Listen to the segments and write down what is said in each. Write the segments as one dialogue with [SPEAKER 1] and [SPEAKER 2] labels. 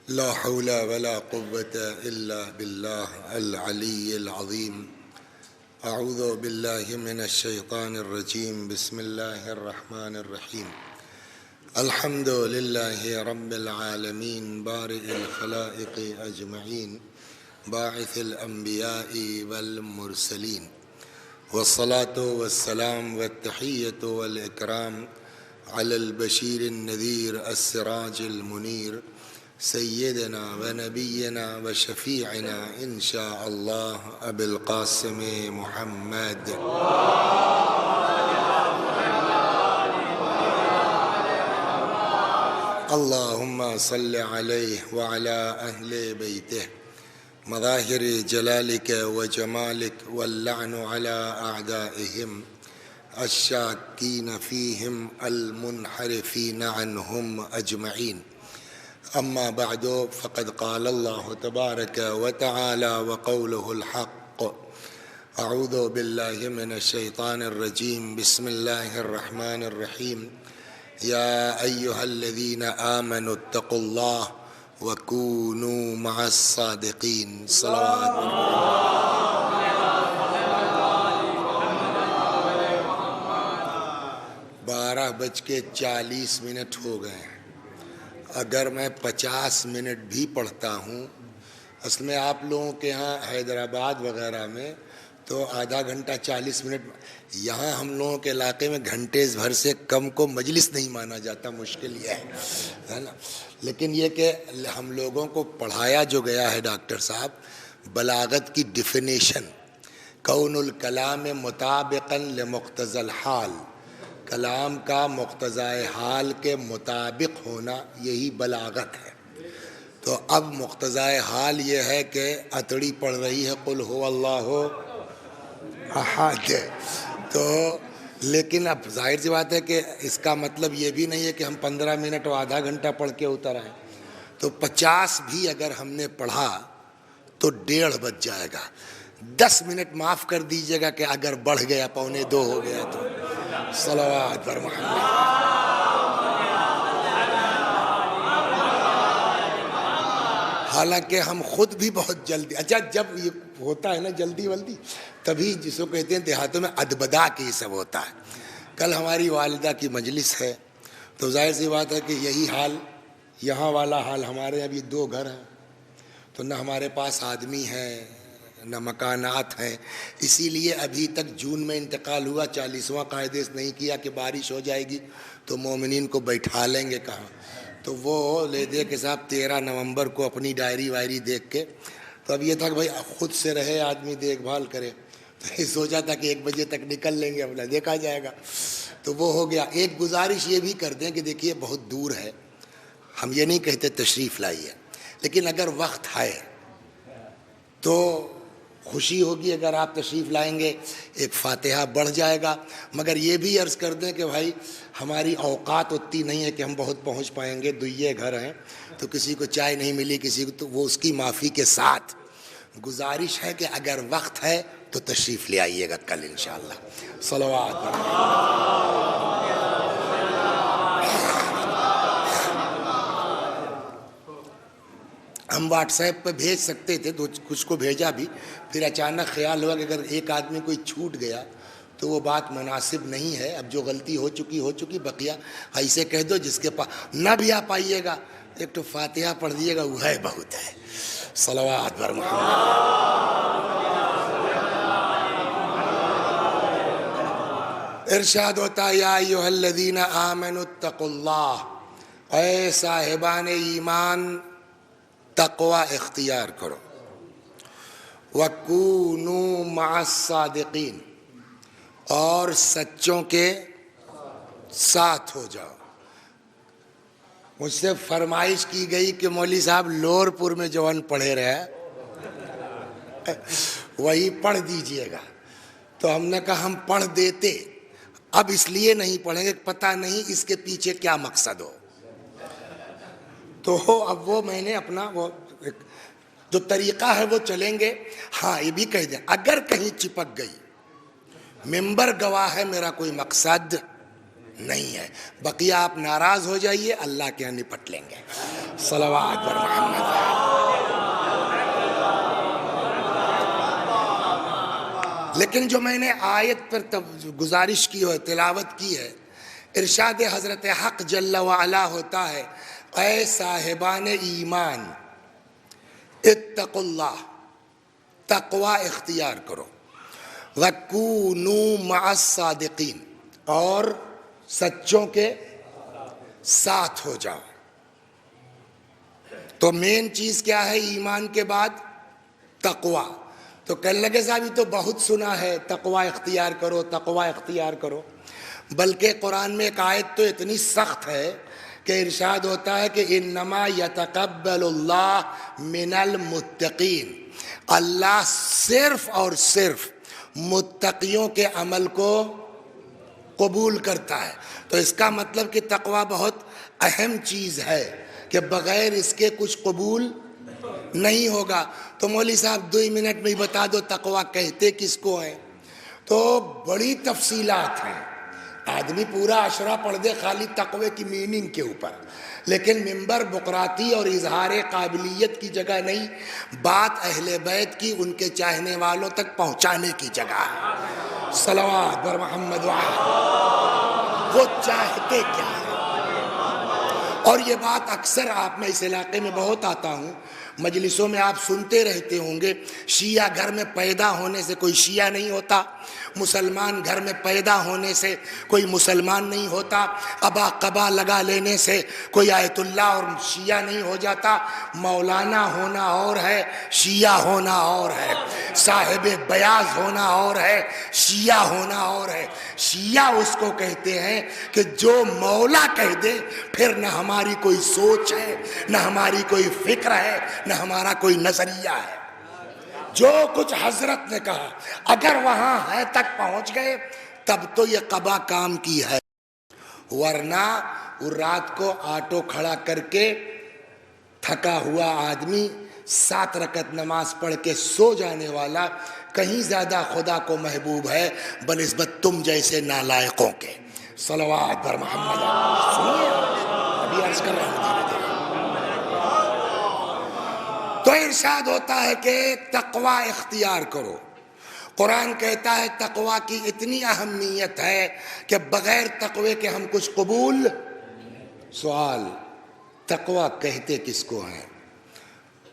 [SPEAKER 1] لا حول ولا قوة إلا بالله العلي العظيم. أعوذ بالله من الشيطان الرجيم. بسم الله الرحمن الرحيم. الحمد لله رب العالمين بارئ الخلائق أجمعين باعث الأنبياء والمرسلين، والصلاة والسلام والتحية والإكرام على البشير النذير السراج المنير سيدنا ونبينا وشفيعنا إن شاء الله أبي القاسم محمد. اللهم صل عليه وعلى أهل بيته مظاهر جلالك وجمالك، واللعن على أعدائهم الشاكين فيهم المنحرفين عنهم أجمعين. أما بعد، فقد قال الله تبارك وتعالى وقوله الحق. أعوذ بالله من الشيطان الرجيم. بسم الله الرحمن الرحيم. يا أيها الذين آمنوا اتقوا الله وكونوا مع الصادقين. صلوات الله. 12:40 ہو گئے. اگر میں 50 منٹ بھی پڑھتا ہوں، اصل میں آپ لوگوں کے ہاں حیدرآباد وغیرہ میں تو آدھا گھنٹہ 40 منٹ، یہاں ہم لوگوں کے علاقے میں گھنٹے بھر سے کم کو مجلس نہیں مانا جاتا. مشکل یہ ہے نا. لیکن یہ کہ ہم لوگوں کو پڑھایا جو گیا ہے ڈاکٹر صاحب، بلاغت کی ڈیفینیشن، کون الکلام مطابقا لمقتضى الحال، کلام کا مقتضائے حال کے مطابق ہونا، یہی بلاغت ہے. تو اب مقتضائے حال یہ ہے کہ اتڑی پڑھ رہی ہے قل هو اللہ احد، تو لیکن اب ظاہر سی بات ہے کہ اس کا مطلب یہ بھی نہیں ہے کہ ہم 15 منٹ اور آدھا گھنٹہ پڑھ کے اتر آئیں. تو 50 بھی اگر ہم نے پڑھا تو 1:30 بج جائے گا. 10 منٹ معاف کر دیجیے گا کہ اگر بڑھ گیا 1:45 ہو گیا تو. صلوات پر محمد. حالانکہ ہم خود بھی بہت جلدی، اچھا جب یہ ہوتا ہے نا جلدی ولدی، تبھی جس کو کہتے ہیں دیہاتوں میں ادبدا کے یہ سب ہوتا ہے. کل ہماری والدہ کی مجلس ہے، تو ظاہر سی بات ہے کہ یہی حال، یہاں والا حال ہمارے ابھی 2 گھر ہیں، تو نہ ہمارے پاس آدمی ہیں نہ مکانات ہیں. اسی لیے ابھی تک جون میں انتقال ہوا، 40واں قاعدے نہیں کیا کہ بارش ہو جائے گی تو مومنین کو بیٹھا لیں گے کہاں. تو وہ لے دے کہ صاحب 13 نومبر کو اپنی ڈائری وائری دیکھ کے، تو اب یہ تھا کہ بھائی خود سے رہے آدمی، دیکھ بھال کرے. تو یہ سوچا تھا کہ 1 بجے تک نکل لیں گے، اپنا دیکھا جائے گا. تو وہ ہو گیا. ایک گزارش یہ بھی کر دیں کہ دیکھیے بہت دور ہے، ہم یہ نہیں کہتے تشریف لائیے، لیکن اگر وقت ہے تو خوشی ہوگی اگر آپ تشریف لائیں گے، ایک فاتحہ بڑھ جائے گا. مگر یہ بھی عرض کر دیں کہ بھائی ہماری اوقات اتنی نہیں ہے کہ ہم بہت پہنچ پائیں گے. دوئے گھر ہیں تو کسی کو چائے نہیں ملی، کسی کو، تو وہ اس کی معافی کے ساتھ گزارش ہے کہ اگر وقت ہے تو تشریف لے آئیے گا کل انشاءاللہ. صلوات. ہم واٹس ایپ پہ بھیج سکتے تھے تو کچھ کو بھیجا بھی، پھر اچانک خیال ہوا کہ اگر ایک آدمی کوئی چھوٹ گیا تو وہ بات مناسب نہیں ہے. اب جو غلطی ہو چکی، بقیہ ایسے کہہ دو جس کے پاس نہ بھی آپ آئیے گا، ایک تو فاتحہ پڑھ دیے گا، وہ ہے بہت ہے. صلوات پر محمد. ارشاد ہوتا ہے یا ایھا الذین آمنوا اتقوا اللہ، اے صاحبان ایمان تقوی اختیار کرو. وَكُونُوا مَعَ الصَّادِقِينَ، اور سچوں کے ساتھ ہو جاؤ. مجھ سے فرمائش کی گئی کہ مولوی صاحب لور پور میں جو ان پڑھے رہے وہی پڑھ دیجئے گا. تو ہم نے کہا ہم پڑھ دیتے، اب اس لیے نہیں پڑھیں گے، پتہ نہیں اس کے پیچھے کیا مقصد ہو. تو اب وہ میں نے اپنا وہ جو طریقہ ہے وہ چلیں گے. ہاں یہ بھی کہہ دیں اگر کہیں چپک گئی، ممبر گواہ ہے، میرا کوئی مقصد نہیں ہے. بقیہ آپ ناراض ہو جائیے، اللہ کے یہاں نپٹ لیں گے. صلوات پر محمد. لیکن جو میں نے آیت پر گزارش کی اور تلاوت کی ہے، ارشاد حضرت حق جل وعلا ہوتا ہے، اے صاحبان ایمان اتقوا اللہ، تقوی اختیار کرو، وَكُونُوا مَعَ الصَّادِقِينَ، اور سچوں کے ساتھ ہو جاؤ. تو مین چیز کیا ہے ایمان کے بعد؟ تقوی. تو کہنے لگے صاحب یہ تو بہت سنا ہے، تقوی اختیار کرو، تقوی اختیار کرو. بلکہ قرآن میں ایک آیت تو اتنی سخت ہے کہ ارشاد ہوتا ہے کہ انما یتقبل اللہ من المتقین، اللہ صرف اور صرف متقیوں کے عمل کو قبول کرتا ہے. تو اس کا مطلب کہ تقوی بہت اہم چیز ہے کہ بغیر اس کے کچھ قبول نہیں ہوگا. تو مولوی صاحب 2 منٹ میں ہی بتا دو تقوی کہتے کس کو ہیں. تو بڑی تفصیلات ہیں، آدمی پورا اشرا پڑھ دے خالی تقوی کی میننگ کے اوپر، لیکن منبر بقراتی اور اظہار قابلیت کی جگہ نہیں، بات اہل بیت کی ان کے چاہنے والوں تک پہنچانے کی جگہ ہے. صلوات بر محمد وہ چاہتے کیا ہے. اور یہ بات اکثر میں اس علاقے میں بہت آتا ہوں، مجلسوں میں آپ سنتے رہتے ہوں گے، شیعہ گھر میں پیدا ہونے سے کوئی شیعہ نہیں ہوتا، مسلمان گھر میں پیدا ہونے سے کوئی مسلمان نہیں ہوتا، ابا قبا لگا لینے سے کوئی آیت اللہ اور شیعہ نہیں ہو جاتا. مولانا ہونا اور ہے، شیعہ ہونا اور ہے، صاحب بیاض ہونا اور ہے، شیعہ ہونا اور ہے. شیعہ اس کو کہتے ہیں کہ جو مولا کہہ دے پھر نہ ہماری کوئی سوچ ہے، نہ ہماری کوئی فکر ہے، نہ ہمارا کوئی نظریہ ہے. جو کچھ حضرت نے کہا اگر وہاں ہے تک پہنچ گئے تب تو یہ قبا کام کی ہے. ورنہ رات کو آٹو کھڑا کر کے تھکا ہوا آدمی 7 رکعت نماز پڑھ کے سو جانے والا کہیں زیادہ خدا کو محبوب ہے بنسبت تم جیسے نالائقوں کے. صلوات بر محمد. سنیے ابھی عرض کر رہا ہوں. تو ارشاد ہوتا ہے کہ تقوی اختیار کرو. قرآن کہتا ہے تقوی کی اتنی اہمیت ہے کہ بغیر تقوی کے ہم کچھ قبول. سوال تقوی کہتے کس کو ہیں؟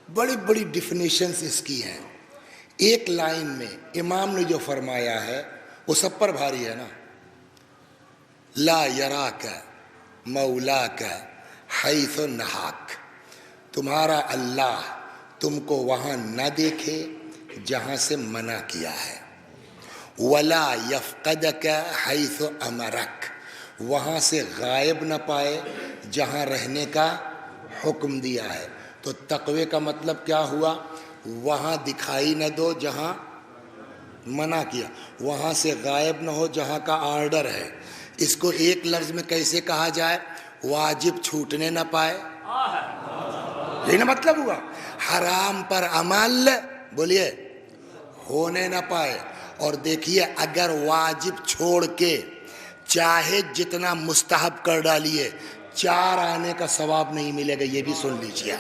[SPEAKER 1] بڑی بڑی ڈیفینیشنز اس کی ہیں. ایک لائن میں امام نے جو فرمایا ہے وہ سب پر بھاری ہے نا، لا یراک مولاک حیث نہاک، تمہارا اللہ تم کو وہاں نہ دیکھے جہاں سے منع کیا ہے، ولا یفقدک حیث امرک، وہاں سے غائب نہ پائے جہاں رہنے کا حکم دیا ہے. تو تقوی کا مطلب کیا ہوا؟ وہاں دکھائی نہ دو جہاں منع کیا، وہاں سے غائب نہ ہو جہاں کا آرڈر ہے. اس کو ایک لفظ میں کیسے کہا جائے؟ واجب چھوٹنے نہ پائے، یہ نہ مطلب ہوا. حرام پر عمل بولیے ہونے نہ پائے. اور دیکھیے اگر واجب چھوڑ کے چاہے جتنا مستحب کر ڈالیے 4 آنے کا ثواب نہیں ملے گا. یہ بھی سن لیجیے.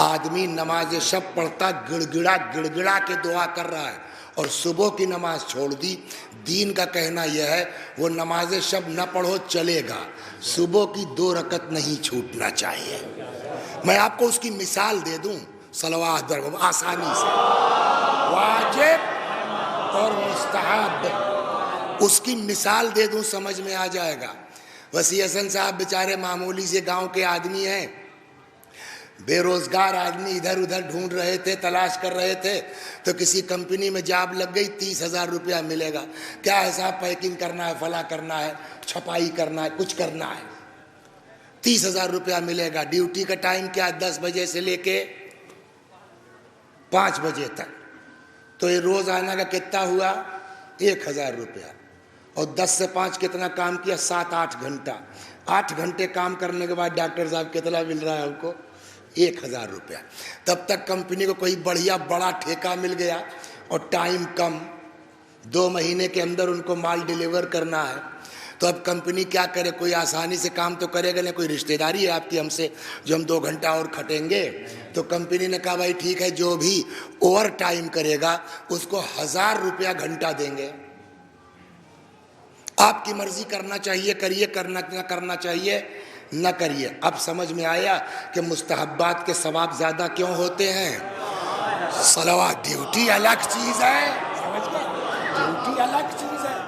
[SPEAKER 1] آدمی نماز شب پڑھتا گڑ گڑا کے دعا کر رہا ہے اور صبح کی نماز چھوڑ دی. دین کا کہنا یہ ہے وہ نماز شب نہ پڑھو چلے گا، صبح کی 2 رکعت نہیں چھوٹنا چاہیے. میں آپ کو اس کی مثال دے دوں صلوات درگم آسانی سے. واجب اور مستحب اس کی مثال دے دوں سمجھ میں آ جائے گا. وسیع حسن صاحب بیچارے معمولی سے گاؤں کے آدمی ہیں، بے روزگار آدمی، ادھر ادھر ڈھونڈ رہے تھے، تلاش کر رہے تھے. تو کسی کمپنی میں جاب لگ گئی، 30,000 روپیہ ملے گا. کیا حساب پیکنگ کرنا ہے، فلاں کرنا ہے، چھپائی کرنا ہے، کچھ کرنا ہے، 30,000 روپیہ ملے گا. ڈیوٹی کا ٹائم کیا؟ 10 بجے سے لے کے 5 بجے تک. تو یہ روزانہ کا کتنا ہوا؟ 1,000 روپیہ. اور 10 سے 5 کتنا کام کیا؟ 7-8 گھنٹہ. 8 گھنٹے کام کرنے کے بعد ڈاکٹر صاحب کتنا مل رہا ہے ہم کو؟ 1,000 روپیہ. تب تک کمپنی کو کوئی بڑھیا بڑا ٹھیکہ مل گیا اور ٹائم کم، 2 مہینے کے اندر ان کو مال ڈیلیور کرنا ہے. تو اب کمپنی کیا کرے؟ کوئی آسانی سے کام تو کرے گا نہیں، کوئی رشتہ داری ہے آپ کی ہم سے جو ہم 2 گھنٹہ اور کھٹیں گے؟ تو کمپنی نے کہا بھائی ٹھیک ہے، جو بھی اوور ٹائم کرے گا اس کو 1000 روپیہ گھنٹہ دیں گے، آپ کی مرضی، کرنا چاہیے کریے، کرنا نہ کرنا چاہیے نہ کریے۔ اب سمجھ میں آیا کہ مستحبات کے ثواب زیادہ کیوں ہوتے ہیں؟ صلوات، ڈیوٹی الگ چیز ہے، سمجھ گئے؟ ڈیوٹی الگ چیز ہے۔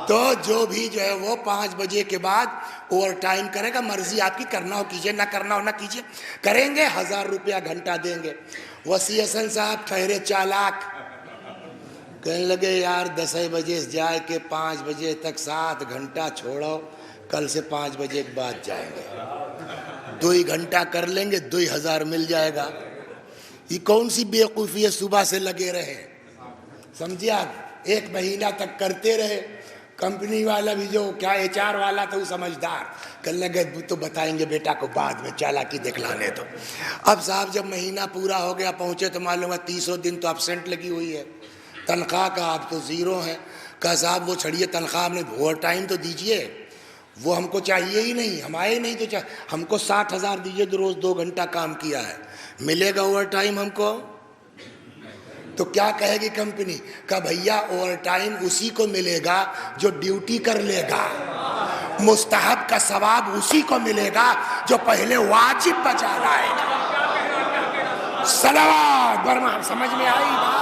[SPEAKER 1] تو جو بھی جو ہے وہ 5 بجے کے بعد اوور ٹائم کرے گا، مرضی آپ کی، کرنا ہو کیجئے، نہ کرنا ہو نہ کیجئے، کریں گے 1000 روپیہ گھنٹہ دیں گے۔ وسیع حسن صاحب ٹھہرے چالاک، کہنے لگے یار 10 بجے جائے کہ 5 بجے تک 7 گھنٹہ چھوڑو، کل سے 5 بجے کے بعد جائیں گے، 2 ہی گھنٹہ کر لیں گے، 2000 مل جائے گا۔ یہ کون سی بیوقوفی ہے؟ صبح سے لگے رہے، سمجھے آپ، 1 مہینہ تک کرتے رہے۔ کمپنی والا بھی جو کیا HR والا تھا وہ سمجھدار، کہنے لگے تو بتائیں گے بیٹا کو بعد میں، چالاکی دکھلانے دو۔ اب صاحب جب مہینہ پورا ہو گیا، پہنچے تو معلوم ہے 300 دن تو ابسنٹ لگی ہوئی ہے، تنخواہ کا آپ تو 0 ہے۔ کہا صاحب وہ چھڑیے تنخواہ، ہم نے اوور ٹائم تو دیجئے، وہ ہم کو چاہیے ہی نہیں، ہم آئے نہیں تو ہم کو 60,000 دیجئے جو روز 2 گھنٹہ کام کیا ہے، ملے گا اوور ٹائم ہم کو؟ تو کیا کہے گی کمپنی؟ کہا بھیا اوور ٹائم اسی کو ملے گا جو ڈیوٹی کر لے گا، مستحب کا ثواب اسی کو ملے گا جو پہلے واجب بجا لائے گا۔ صلوات برما، سمجھ میں آئی بات؟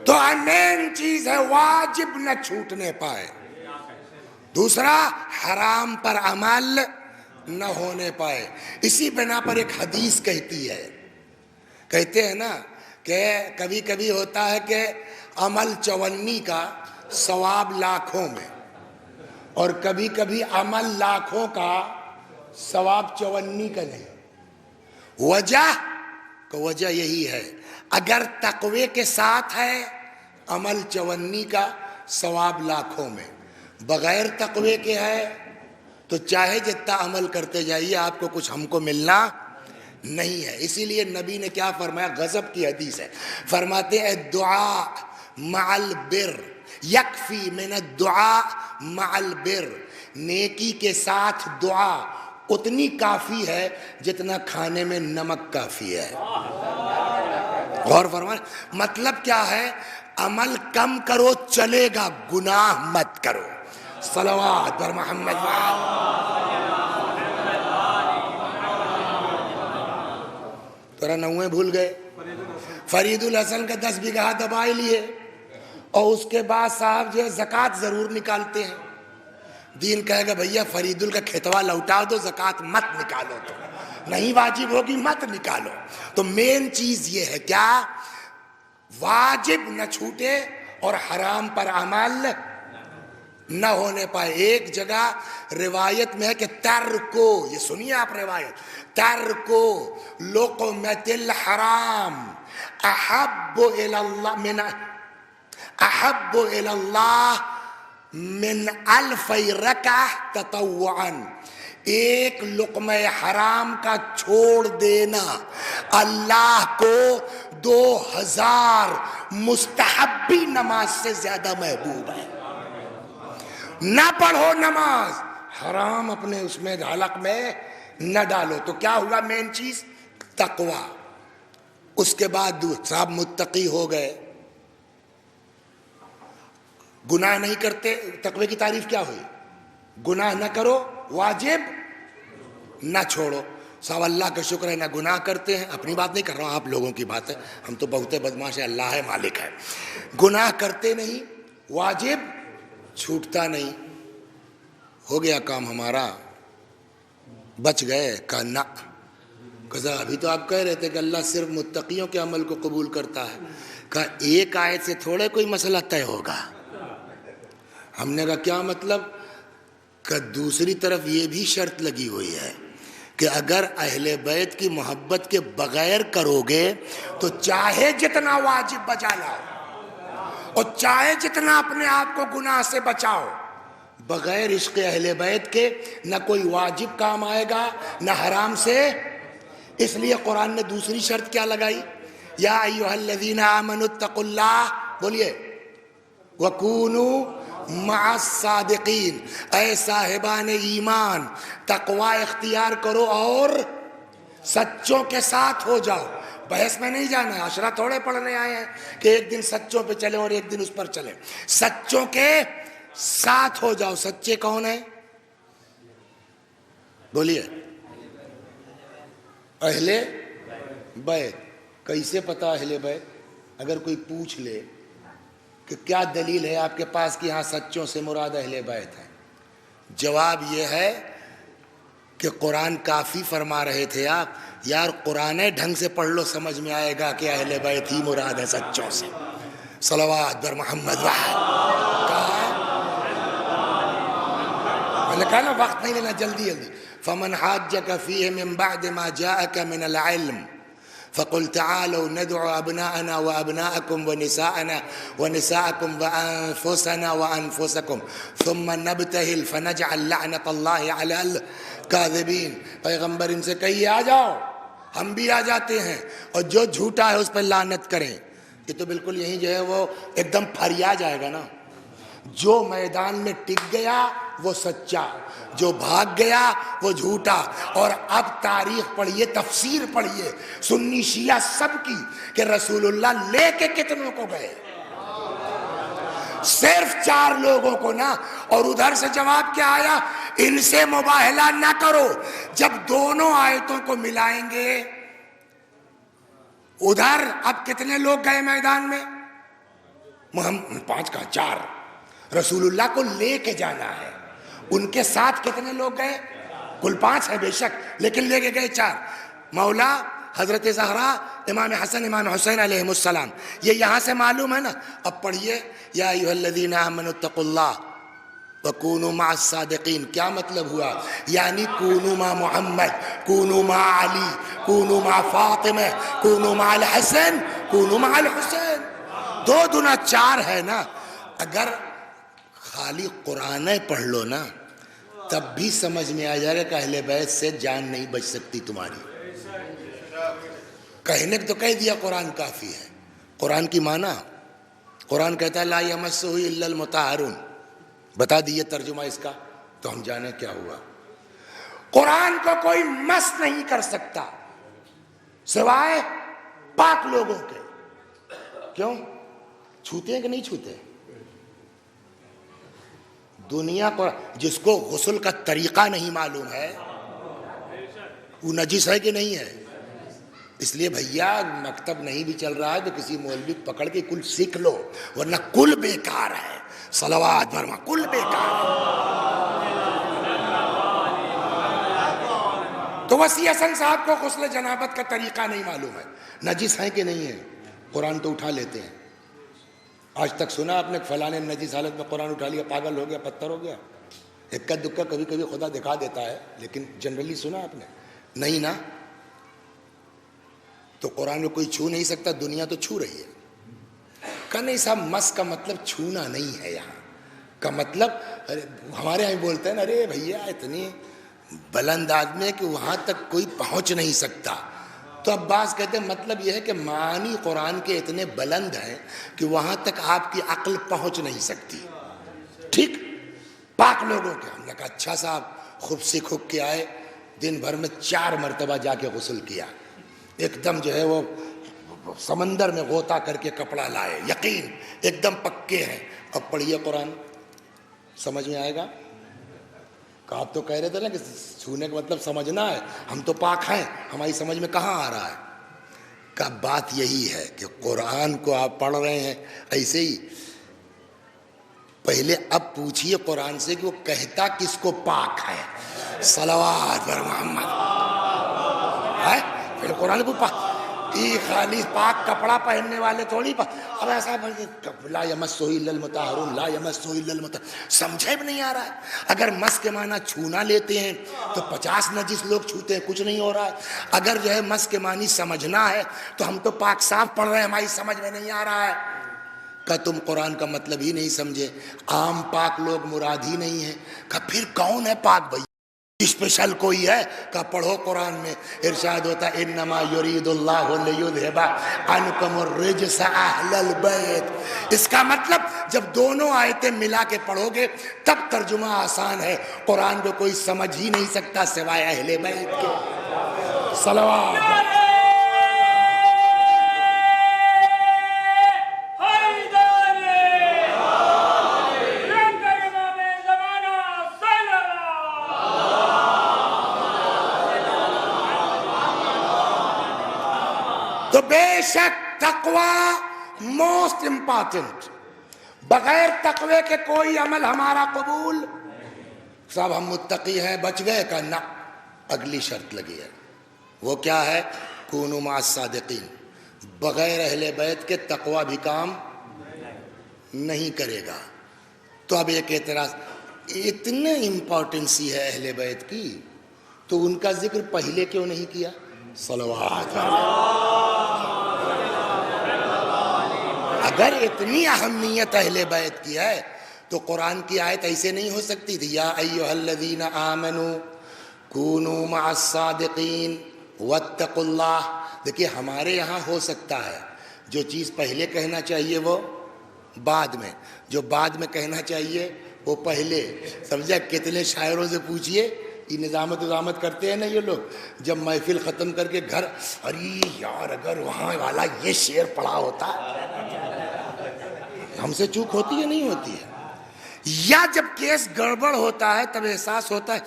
[SPEAKER 1] تو مین چیز ہے واجب نہ چھوٹنے پائے، دوسرا حرام پر عمل نہ ہونے پائے۔ اسی بنا پر ایک حدیث کہتی ہے، کہتے ہیں نا کہ کبھی کبھی ہوتا ہے کہ عمل 54 کا ثواب لاکھوں میں، اور کبھی کبھی عمل لاکھوں کا ثواب 54 کا نہیں۔ وجہ یہی ہے، اگر تقوی کے ساتھ ہے عمل 54 کا ثواب لاکھوں میں، بغیر تقوی کے ہے تو چاہے جتنا عمل کرتے جائیے آپ کو کچھ ہم کو ملنا نہیں ہے۔ اسی لیے نبی نے کیا فرمایا، غضب کی حدیث ہے، فرماتے ہیں دعا مع البر یکفی من الدعاء مع البر، نیکی کے ساتھ دعا اتنی کافی ہے جتنا کھانے میں نمک کافی ہے۔ غور فرمائیں، مطلب کیا ہے؟ عمل کم کرو چلے گا، گناہ مت کرو۔ صلوات بر محمد۔ تھوڑا نویں بھول گئے، فرید الحسن کا 10 بیگھہ دبائی لیے، اور اس کے بعد صاحب جو ہے زکوٰۃ ضرور نکالتے ہیں۔ دین کہے گا بھیا فرید ال کا کھیتوا لوٹا دو، زکوٰۃ مت نکالو، تو نہیں واجب ہوگی مت نکالو۔ تو مین چیز یہ ہے کیا؟ واجب نہ چھوٹے اور حرام پر عمل نہ ہونے پائے۔ ایک جگہ روایت میں ہے کہ ترکو، یہ سنیے آپ روایت، ترکو لقمۃ الحرام احب الی اللہ من 1000 رکعہ تطوعا، ایک لقمہ حرام کا چھوڑ دینا اللہ کو 2000 مستحبی نماز سے زیادہ محبوب ہے۔ نہ پڑھو نماز، حرام اپنے اس میں حلق میں نہ ڈالو۔ تو کیا ہوا؟ مین چیز تقوی۔ اس کے بعد صاحب متقی ہو گئے، گناہ نہیں کرتے۔ تقوی کی تعریف کیا ہوئی؟ گناہ نہ کرو، واجب نہ چھوڑو۔ صاحب اللہ کا شکر ہے نہ گناہ کرتے ہیں، اپنی بات نہیں کر رہا ہوں، آپ لوگوں کی بات ہے، ہم تو بہت بدماش ہیں، اللہ ہے مالک ہے۔ گناہ کرتے نہیں، واجب چھوٹتا نہیں، ہو گیا کام ہمارا، بچ گئے۔ کہا نہ، کہا ابھی تو آپ کہہ رہے تھے کہ اللہ صرف متقیوں کے عمل کو قبول کرتا ہے۔ کہا ایک آیت سے تھوڑے کوئی مسئلہ طے ہوگا۔ ہم نے کہا کیا مطلب؟ کہ دوسری طرف یہ بھی شرط لگی ہوئی ہے کہ اگر اہل بیت کی محبت کے بغیر کرو گے تو چاہے جتنا واجب بجا لاؤ اور چاہے جتنا اپنے آپ کو گناہ سے بچاؤ، بغیر عشق اہل بیت کے نہ کوئی واجب کام آئے گا نہ حرام سے۔ اس لیے قرآن نے دوسری شرط کیا لگائی؟ یا ایھا الذین آمنوا اتقوا اللہ، بولیے، وکونوا مع الصادقین، اے صاحبان ایمان تقوی اختیار کرو اور سچوں کے ساتھ ہو جاؤ۔ بحث میں نہیں جانا ہے، عشرہ تھوڑے پڑھنے آئے ہیں کہ ایک دن سچوں پہ چلیں اور ایک دن اس پر چلیں، سچوں کے ساتھ ہو جاؤ۔ سچے کون ہیں؟ بولیے، اہل بیت۔ کیسے پتا اہل بیت؟ اگر کوئی پوچھ لے کہ کیا دلیل ہے آپ کے پاس کہ ہاں سچوں سے مراد اہل بیت ہے، جواب یہ ہے کہ قرآن کافی فرما رہے تھے آپ، یار قرآن ڈھنگ سے پڑھ لو، سمجھ میں آئے گا کہ اہل بیت ہی مراد ہے سچوں سے۔ صلوات بر محمد میں نے کہا نا وقت نہیں لینا، جلدی جلدی۔ فمن حاجک فیہ من بعد ما جاءک من العلم فقل تعالوا ندعو ابناءنا وابناءکم ونساءنا ونساءکم وانفسنا وانفسکم ثم نبتہل فنجعل لعنت اللہ علی الکاذبین۔ پیغمبر ان سے کہیے آ جاؤ، ہم بھی آ جاتے ہیں، اور جو جھوٹا ہے اس پہ لعنت کریں۔ یہ تو بالکل یہیں جو ہے وہ ایک دم پھریا جائے گا نا، جو میدان میں ٹک گیا وہ سچا، جو بھاگ گیا وہ جھوٹا۔ اور اب تاریخ پڑھیے، تفسیر پڑھیے سنی شیعہ سب کی، کہ رسول اللہ لے کے کتنوں کو گئے؟ صرف 4 لوگوں کو نا، اور ادھر سے جواب کیا آیا؟ ان سے مباہلہ نہ کرو۔ جب دونوں آیتوں کو ملائیں گے، ادھر اب کتنے لوگ گئے میدان میں؟ محمد 5 کا 4، رسول اللہ کو لے کے جانا ہے۔ ان کے ساتھ کتنے لوگ گئے؟ کل 5 ہے بے شک، لیکن لے کے گئے 4۔ مولا حضرت زہرا، امام حسن، امام حسین علیہ السلام، یہ یہاں سے معلوم ہے نا۔ اب پڑھیے، یا ایھا الذین آمنوا اتقوا اللہ وکونوا مع الصادقین۔ کیا مطلب ہوا؟ یعنی کونوا مع محمد، کونوا مع علی، کونوا مع فاطمہ، کونوا مع الحسن، کونوا مع الحسین۔ 2 دنا 4 ہے نا۔ اگر خالی قرآن پڑھ لو نا، تب بھی سمجھ میں آ جائے گا کہ اہل بیت سے جان نہیں بچ سکتی تمہاری۔ کہنے تو کہہ دیا قرآن کافی ہے۔ قرآن کی معنی، قرآن کہتا ہے لا یمسہ الا المطہرون، بتا دیے ترجمہ اس کا تو ہم جانیں کیا ہوا۔ قرآن کو کوئی مس نہیں کر سکتا سوائے پاک لوگوں کے۔ کیوں؟ چھوتے ہیں کہ نہیں چھوتے؟ دنیا کو جس کو غسل کا طریقہ نہیں معلوم ہے وہ نجس ہے کہ نہیں ہے؟ اس لیے بھیا مکتب نہیں بھی چل رہا ہے تو کسی مولوی پکڑ کے کل سیکھ لو، ورنہ کل بیکار ہے۔ صلوات برما، کل بیکار ہے۔ تو وسیع حسن صاحب کو غسل جنابت کا طریقہ نہیں معلوم ہے، نجس ہیں کہ نہیں ہے؟ قرآن تو اٹھا لیتے ہیں۔ آج تک سنا آپ نے فلاں نے نجس حالت میں قرآن اٹھا لیا، پاگل ہو گیا، پتھر ہو گیا؟ اکا دکا کبھی کبھی خدا دکھا دیتا ہے، لیکن جنرلی سنا آپ نے نہیں نا۔ تو قرآن کو کوئی چھو نہیں سکتا، دنیا تو چھو رہی ہے۔ کہ نہیں صاحب، مس کا مطلب چھونا نہیں ہے، یہاں کا مطلب ہمارے یہاں بولتے ہیں نا، ارے بھیا اتنی بلند آدمی ہے کہ وہاں تک کوئی پہنچ نہیں سکتا۔ تو عباس کہتے ہیں مطلب یہ ہے کہ معانی قرآن کے اتنے بلند ہیں کہ وہاں تک آپ کی عقل پہنچ نہیں سکتی۔ ٹھیک، پاک لوگوں کے۔ ہم نے کہا اچھا صاحب، خوب سے کھک کے آئے، دن بھر میں 4 مرتبہ جا کے غسل کیا، ایک دم جو ہے وہ سمندر میں غوطہ کر کے کپڑا لائے، یقین ایک دم پکے ہیں۔ اب پڑھیے قرآن، سمجھ میں آئے گا۔ کہ آپ تو کہہ رہے تھے نا کہ چھونے کا مطلب سمجھنا ہے، ہم تو پاک ہیں، ہماری سمجھ میں کہاں آ رہا ہے؟ کہ بات یہی ہے کہ قرآن کو آپ پڑھ رہے ہیں ایسے ہی، پہلے اب پوچھئے قرآن سے کہ وہ کہتا کس کو پاک ہے؟ صلوات بر محمد ہے؟ پھر قرآن کو پاک، خالی پاک کپڑا پہننے والے تھوڑی پاک۔ اب ایسا لا یمسہ الا المطہرون، لا یمسہ الا المطہرون، سمجھے بھی نہیں آ رہا ہے۔ اگر مس کے معنی چھونا لیتے ہیں تو 50 نجس لوگ چھوتے ہیں، کچھ نہیں ہو رہا ہے۔ اگر جو ہے مس کے معنی سمجھنا ہے تو ہم تو پاک صاف پڑھ رہے ہیں، ہماری سمجھ میں نہیں آ رہا ہے۔ کہ تم قرآن کا مطلب ہی نہیں سمجھے، عام پاک لوگ مراد ہی نہیں ہے۔ کہ پھر کون ہے پاک بھائی؟ اسپیشل کوئی ہے کہ پڑھو قرآن میں ارشاد ہوتا ہے انما یرید اللہ لیذھب عنکم الرجس اہل البیت. اس کا مطلب جب دونوں آیتیں ملا کے پڑھو گے تب ترجمہ آسان ہے. قرآن کو کوئی سمجھ ہی نہیں سکتا سوائے اہل بیت کے. صلوات. تو بے شک تقوی موسٹ امپارٹنٹ. بغیر تقوی کے کوئی عمل ہمارا قبول. صاحب ہم متقی ہیں بچ گئے کا نہ، اگلی شرط لگی ہے. وہ کیا ہے؟ کونوا مع الصادقین. بغیر اہل بیت کے تقوی بھی کام نہیں کرے گا. تو اب ایک اعتراض، اتنے امپورٹنسی ہے اہل بیت کی تو ان کا ذکر پہلے کیوں نہیں کیا؟ صلوات. اگر اتنی اہمیت اہل بیت کی ہے تو قرآن کی آیت ایسے نہیں ہو سکتی تھی یا ایھا الذین آمنوا کونوا مع الصادقین واتقوا اللہ. دیکھیے ہمارے یہاں ہو سکتا ہے جو چیز پہلے کہنا چاہیے وہ بعد میں، جو بعد میں کہنا چاہیے وہ پہلے. سمجھا؟ کتنے شاعروں سے پوچھئے، یہ نظامت کرتے ہیں نا یہ لوگ، جب محفل ختم کر کے گھر، ارے یار اگر وہاں والا یہ شعر پڑھا ہوتا. ہم سے چوک ہوتی ہے نہیں ہوتی ہے؟ یا جب کیس گڑبڑ ہوتا ہے تب احساس ہوتا ہے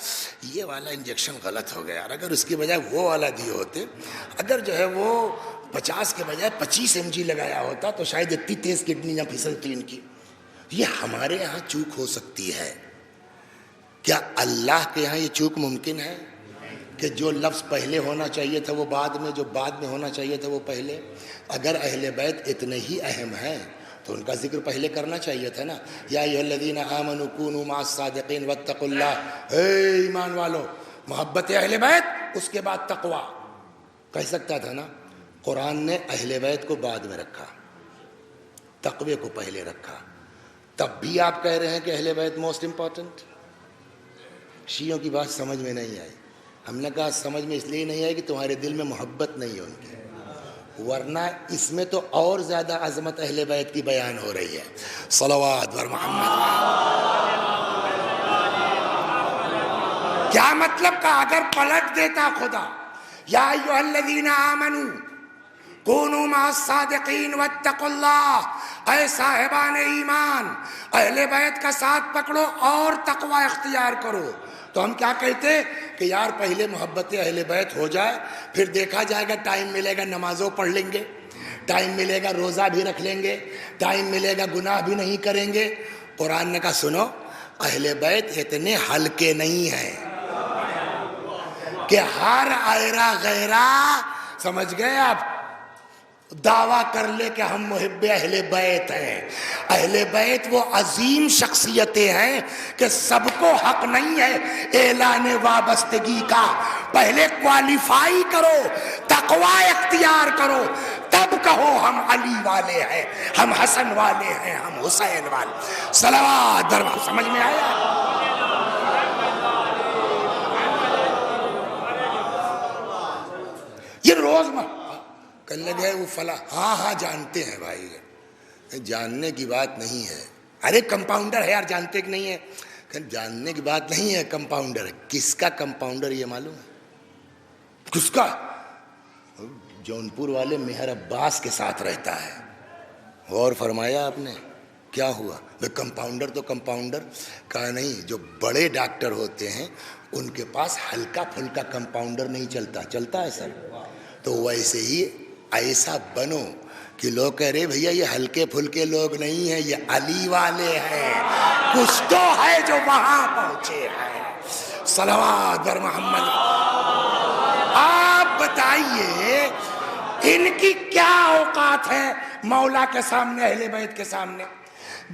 [SPEAKER 1] یہ والا انجیکشن غلط ہو گیا، اگر اس کی بجائے وہ والا دیے ہوتے، اگر جو ہے وہ 50 کے بجائے 25 mg لگایا ہوتا تو شاید اتنی تیز کڈنی نہ پھسلتی ان کی. یہ ہمارے یہاں چوک ہو سکتی ہے. کیا اللہ کے یہاں یہ چوک ممکن ہے کہ جو لفظ پہلے ہونا چاہیے تھا وہ بعد میں، جو بعد میں ہونا چاہیے تھا وہ پہلے؟ اگر اہل بیت اتنے ہی اہم ہیں تو ان کا ذکر پہلے کرنا چاہیے تھا نا. یا ایھا الذین آمنوا کونوا مع الصادقین واتقوا اللہ. اے ایمان والو، محبت اہل بیت اس کے بعد تقوی کہہ سکتا تھا نا. قرآن نے اہل بیت کو بعد میں رکھا، تقوی کو پہلے رکھا. تب بھی آپ کہہ رہے ہیں کہ اہل بیت موسٹ امپورٹنٹ. شیعوں کی بات سمجھ میں نہیں آئی. ہم نے کہا سمجھ میں اس لیے نہیں آئی کہ تمہارے دل میں محبت نہیں ہے ان کی، ورنہ اس میں تو اور زیادہ عظمت اہل بیت کی بیان ہو رہی ہے. صلوات بر محمد. کیا مطلب کا اگر پلٹ دیتا خدا یا ایھا الذین آمنوا کونوا مع الصادقین واتقوا اللہ، اے صاحبان ایمان اہل بیت کا ساتھ پکڑو اور تقوی اختیار کرو، تو ہم کیا کہتے کہ یار پہلے محبت اہل بیت ہو جائے، پھر دیکھا جائے گا، ٹائم ملے گا نمازوں پڑھ لیں گے، ٹائم ملے گا روزہ بھی رکھ لیں گے، ٹائم ملے گا گناہ بھی نہیں کریں گے. قرآن نے کہا سنو، اہل بیت اتنے ہلکے نہیں ہیں کہ ہر ایرا غیرہ، سمجھ گئے آپ، دعویٰ کر لے کہ ہم محب اہل بیت ہیں. اہل بیت وہ عظیم شخصیتیں ہیں کہ سب کو حق نہیں ہے اعلان وابستگی کا. پہلے کوالیفائی کرو، تقوی اختیار کرو، تب کہو ہم علی والے ہیں، ہم حسن والے ہیں، ہم حسین والے. صلوات دربار. سمجھ میں آیا؟ یہ روز کہنے لگے وہ فلاں، ہاں جانتے ہیں بھائی. جاننے کی بات نہیں ہے. ارے کمپاؤنڈر ہے یار، جانتے کہ نہیں ہے؟ جاننے کی بات نہیں ہے، کمپاؤنڈر ہے. کس کا کمپاؤنڈر یہ معلوم ہے؟ کس کا؟ جونپور والے مہر عباس کے ساتھ رہتا ہے. غور فرمایا آپ نے کیا ہوا؟ کمپاؤنڈر تو کمپاؤنڈر کا نہیں، جو بڑے ڈاکٹر ہوتے ہیں ان کے پاس ہلکا پھلکا کمپاؤنڈر نہیں چلتا ہے سر. تو ویسے ہی ایسا بنو کہ لوگ کہہ رہے بھیا یہ ہلکے پھلکے لوگ نہیں ہیں، یہ علی والے ہیں، کچھ تو ہے جو وہاں پہنچے ہیں. صلوات بر محمد. آپ بتائیے ان کی کیا اوقات ہے مولا کے سامنے، اہل بیت کے سامنے؟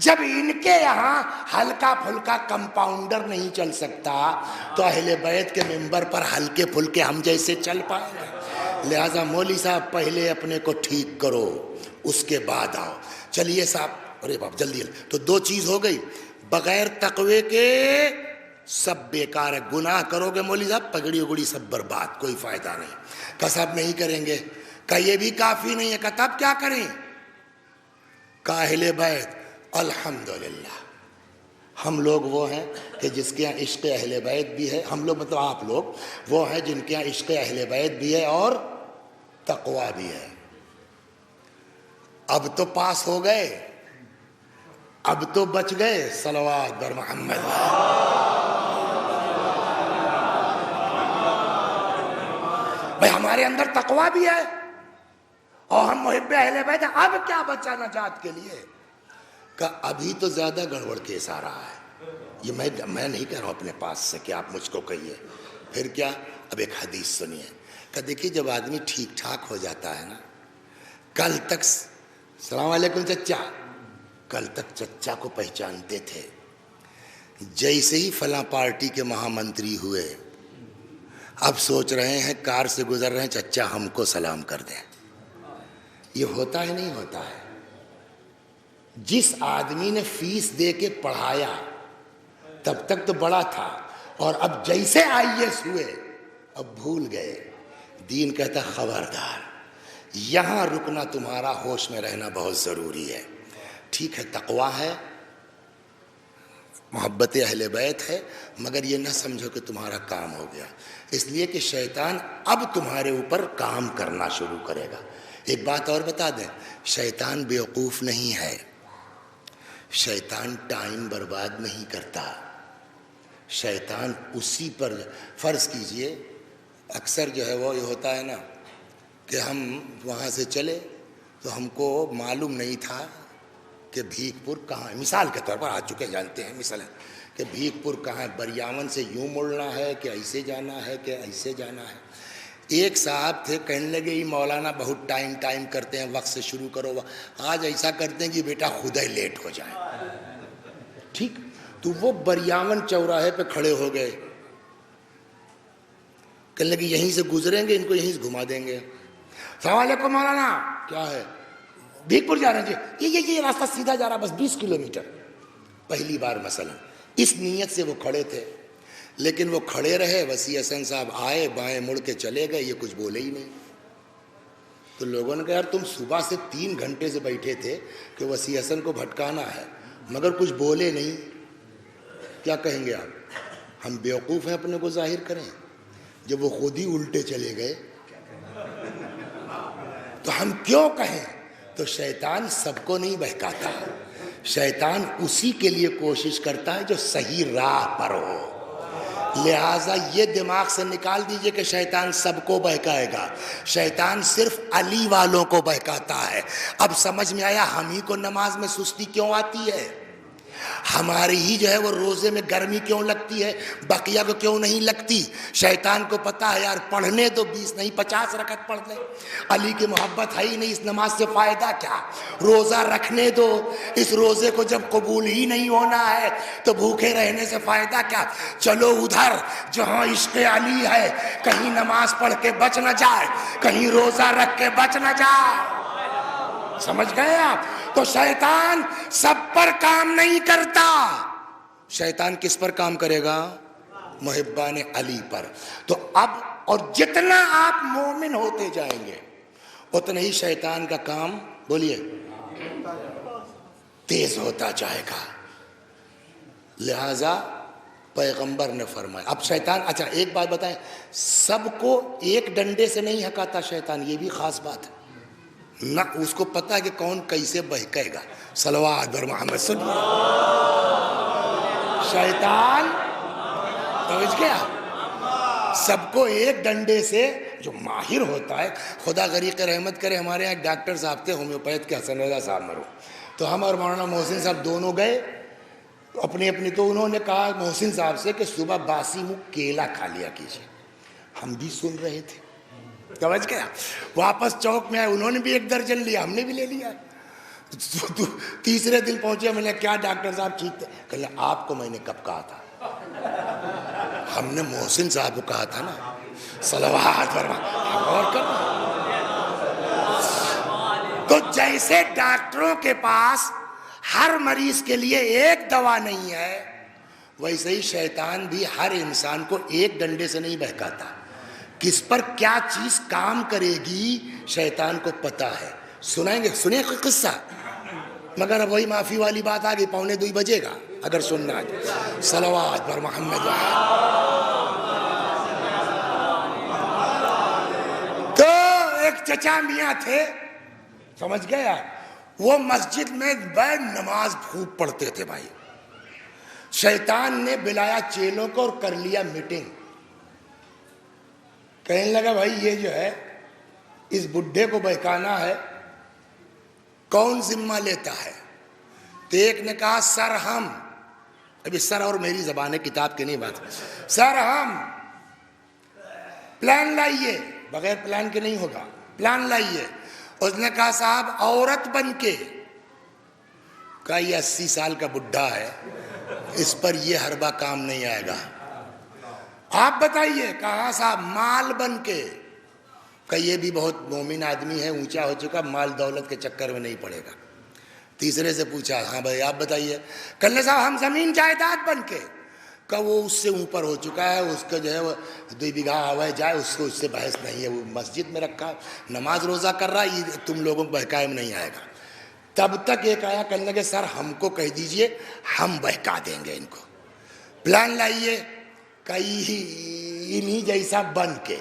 [SPEAKER 1] جب ان کے یہاں ہلکا پھلکا کمپاؤنڈر نہیں چل سکتا تو اہل بیت کے ممبر پر ہلکے پھلکے ہم جیسے چل پائیں گے؟ لہٰذا مولوی صاحب پہلے اپنے کو ٹھیک کرو، اس کے بعد آؤ. چلیے صاحب، ارے باپ جلدی. تو دو چیز ہو گئی، بغیر تقوی کے سب بیکار ہے. گناہ کرو گے مولوی صاحب پگڑی اگڑی سب برباد, کوئی فائدہ نہیں. کہا صاحب نہیں کریں گے. کہا یہ بھی کافی نہیں ہے. کہا تب کیا کریں؟ کہا اہل بیت الحمدللہ ہم لوگ وہ ہیں کہ جس کے یہاں عشق اہل بیت بھی ہے. ہم لوگ مطلب آپ لوگ وہ ہیں جن کے یہاں عشق اہل بیت بھی ہے اور تقویٰ بھی ہے. اب تو پاس ہو گئے, اب تو بچ گئے. صلوات بر محمد. بھئی ہمارے اندر تقویٰ بھی ہے اور ہم محب اہل بیت ہیں. اب کیا بچا نجات کے لیے؟ کہ ابھی تو زیادہ گڑبڑ کیس آ رہا ہے. یہ میں نہیں کہہ رہا ہوں اپنے پاس سے کہ آپ مجھ کو کہیے. پھر کیا؟ اب ایک حدیث سنیے کہ دیکھیے جب آدمی ٹھیک ٹھاک ہو جاتا ہے نا, کل تک السلام علیکم چچا, کل تک چچا کو پہچانتے تھے, جیسے ہی فلاں پارٹی کے مہا منتری ہوئے اب سوچ رہے ہیں کار سے گزر رہے ہیں چچا ہم کو سلام کر دیں. یہ ہوتا ہے نہیں ہوتا ہے؟ جس آدمی نے فیس دے کے پڑھایا تب تک تو بڑا تھا, اور اب جیسے IAS ہوئے اب بھول گئے. دین کہتا خبردار یہاں رکنا, تمہارا ہوش میں رہنا بہت ضروری ہے. ٹھیک ہے تقویٰ ہے, محبت اہل بیت ہے, مگر یہ نہ سمجھو کہ تمہارا کام ہو گیا, اس لیے کہ شیطان اب تمہارے اوپر کام کرنا شروع کرے گا. ایک بات اور بتا دیں, شیطان بیوقوف نہیں ہے, شیطان ٹائم برباد نہیں کرتا. شیطان اسی پر, فرض کیجئے اکثر جو ہے وہ یہ ہوتا ہے نا کہ ہم وہاں سے چلے تو ہم کو معلوم نہیں تھا کہ بھیک پور کہاں ہے. مثال کے طور پر آ چکے جانتے ہیں مثلا کہ بھیک پور کہاں ہے, بریاون سے یوں مڑنا ہے کہ ایسے جانا ہے کہ ایسے جانا ہے. ایک صاحب تھے کہنے لگے یہ مولانا بہت ٹائم کرتے ہیں, وقت سے شروع کرو. آج ایسا کرتے ہیں کہ بیٹا خود ہی لیٹ ہو جائے. ٹھیک, تو وہ بریاون چوراہے پہ کھڑے ہو گئے, کہنے لگے یہیں سے گزریں گے, ان کو یہیں سے گھما دیں گے. السلام علیکم مولانا, کیا ہے؟ بھیک پور جا رہے ہیں جی. یہ راستہ سیدھا جا رہا بس 20 کلومیٹر. پہلی بار مثلا اس نیت سے وہ کھڑے تھے, لیکن وہ کھڑے رہے. وسیع حسن صاحب آئے, بائیں مڑ کے چلے گئے, یہ کچھ بولے ہی نہیں. تو لوگوں نے کہا یار تم صبح سے 3 گھنٹے سے بیٹھے تھے کہ وسیع حسن کو بھٹکانا ہے, مگر کچھ بولے نہیں, کیا کہیں گے آپ؟ ہم بیوقوف ہیں اپنے کو ظاہر کریں. جب وہ خود ہی الٹے چلے گئے تو ہم کیوں کہیں؟ تو شیطان سب کو نہیں بہکاتا, شیطان اسی کے لیے کوشش کرتا ہے جو صحیح راہ پر ہو. لہٰذا یہ دماغ سے نکال دیجئے کہ شیطان سب کو بہکائے گا. شیطان صرف علی والوں کو بہکاتا ہے. اب سمجھ میں آیا ہم ہی کو نماز میں سستی کیوں آتی ہے, ہماری ہی جو ہے وہ روزے میں گرمی کیوں لگتی ہے, بقیہ کو کیوں نہیں لگتی. شیطان کو پتا ہے یار پڑھنے دو 20 نہیں 50 رکعت پڑھ لیں, علی کی محبت ہے ہی نہیں, اس نماز سے فائدہ کیا. روزہ رکھنے دو, اس روزے کو جب قبول ہی نہیں ہونا ہے تو بھوکے رہنے سے فائدہ کیا. چلو ادھر جہاں عشق علی ہے, کہیں نماز پڑھ کے بچ نہ جائے, کہیں روزہ رکھ کے بچ نہ جائے. سمجھ گئے آپ؟ تو شیطان سب پر کام نہیں کرتا. شیطان کس پر کام کرے گا؟ محبان علی پر. تو اب اور جتنا آپ مومن ہوتے جائیں گے اتنا ہی شیطان کا کام بولیے تیز ہوتا جائے گا. لہذا پیغمبر نے فرمایا. اب شیطان, اچھا ایک بات بتائیں, سب کو ایک ڈنڈے سے نہیں ہکاتا شیطان, یہ بھی خاص بات ہے نہ. اس کو پتا ہے کہ کون کیسے بہکائے گا. صلوات بر محمد صلی اللہ. شیطان سمجھ گیا, سب کو ایک ڈنڈے سے جو ماہر ہوتا ہے. خدا غریق رحمت کرے, ہمارے یہاں ڈاکٹر صاحب تھے ہومیوپیتھ کے, حسن رضا صاحب مرو, تو ہم اور مولانا محسن صاحب دونوں گئے اپنی اپنی. تو انہوں نے کہا محسن صاحب سے کہ صبح باسی منہ کیلا کھا لیا کیجیے. ہم بھی سن رہے تھے, سمجھ گیا. واپس چوک میں آئے, انہوں نے بھی 1 درجن لیا, ہم نے بھی لے لیا. تیسرے دن پہنچے, میں نے کیا ڈاکٹر صاحب ٹھیک تھے؟ کہ آپ کو میں نے کب کہا تھا؟ ہم نے محسن صاحب کو کہا تھا نا. صلوات فرما اور کرنا. تو جیسے ڈاکٹروں کے پاس ہر مریض کے لیے ایک دوا نہیں ہے, ویسے ہی شیطان بھی ہر انسان کو ایک ڈنڈے سے نہیں بہکاتا. کس پر کیا چیز کام کرے گی شیطان کو پتا ہے. سنائیں گے, سنیں کوئی قصہ, مگر اب وہی معافی والی بات آ گئی, 1:45 بجے گا اگر سننا ہے. صلوات پر محمد. تو ایک چچا میاں تھے, سمجھ گیا, وہ مسجد میں بیٹھ نماز خوب پڑھتے تھے بھائی. شیطان نے بلایا چیلوں کو اور کر لیا میٹنگ. کہنے لگا بھائی یہ جو ہے اس بڈھے کو بہکانا ہے, کون ذمہ لیتا ہے؟ تو ایک نے کہا سر ہم. ابھی سر اور میری زبان ہے, کتاب کی نہیں بات. سر ہم. پلان لائیے. بغیر پلان کے نہیں ہوگا, پلان لائیے. اس نے کہا صاحب عورت بن کے. کہا یہ 80 سال کا بڈھا ہے, اس پر یہ حربہ کام نہیں آئے گا. آپ بتائیے. کہا صاحب مال بن کے. کہ یہ بھی بہت مومن آدمی ہے, اونچا ہو چکا, مال دولت کے چکر میں نہیں پڑے گا. تیسرے سے پوچھا ہاں بھائی آپ بتائیے. کہنے صاحب ہم زمین جائیداد بن کے. کہ وہ اس سے اوپر ہو چکا ہے, اس کا جو ہے وہ 2 بیگھہ ہوئے جائے, اس کو اس سے بحث نہیں ہے. وہ مسجد میں رکھا, نماز روزہ کر رہا, یہ تم لوگوں کو بہکائے میں نہیں آئے گا. تب تک ایک آیا, کہنے لگے سر ہم کو کہہ دیجئے ہم بہکا دیں گے ان کو. پلان لائیے. انہی جیسا بن کے.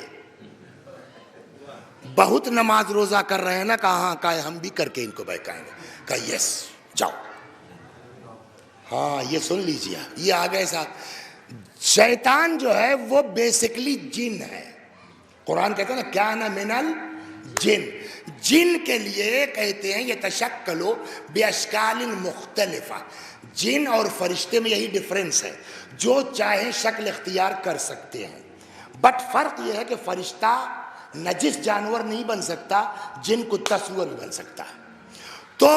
[SPEAKER 1] بہت نماز روزہ کر رہے ہیں نا, کہاں کہا ہم بھی کر کے ان کو بہکائیں گے. کہا یس جاؤ. ہاں یہ سن لیجیے, یہ آ گئے صاحب. شیطان جو ہے وہ بیسکلی جن ہے. قرآن کہتا ہے نا کیا نا من الجن. جن کے لیے کہتے ہیں یہ تشکلو باشکال مختلفہ. جن اور فرشتے میں یہی ڈفرنس ہے, جو چاہیں شکل اختیار کر سکتے ہیں. بٹ فرق یہ ہے کہ فرشتہ نجس جانور نہیں بن سکتا, جن کو تصور بن سکتا ہے. تو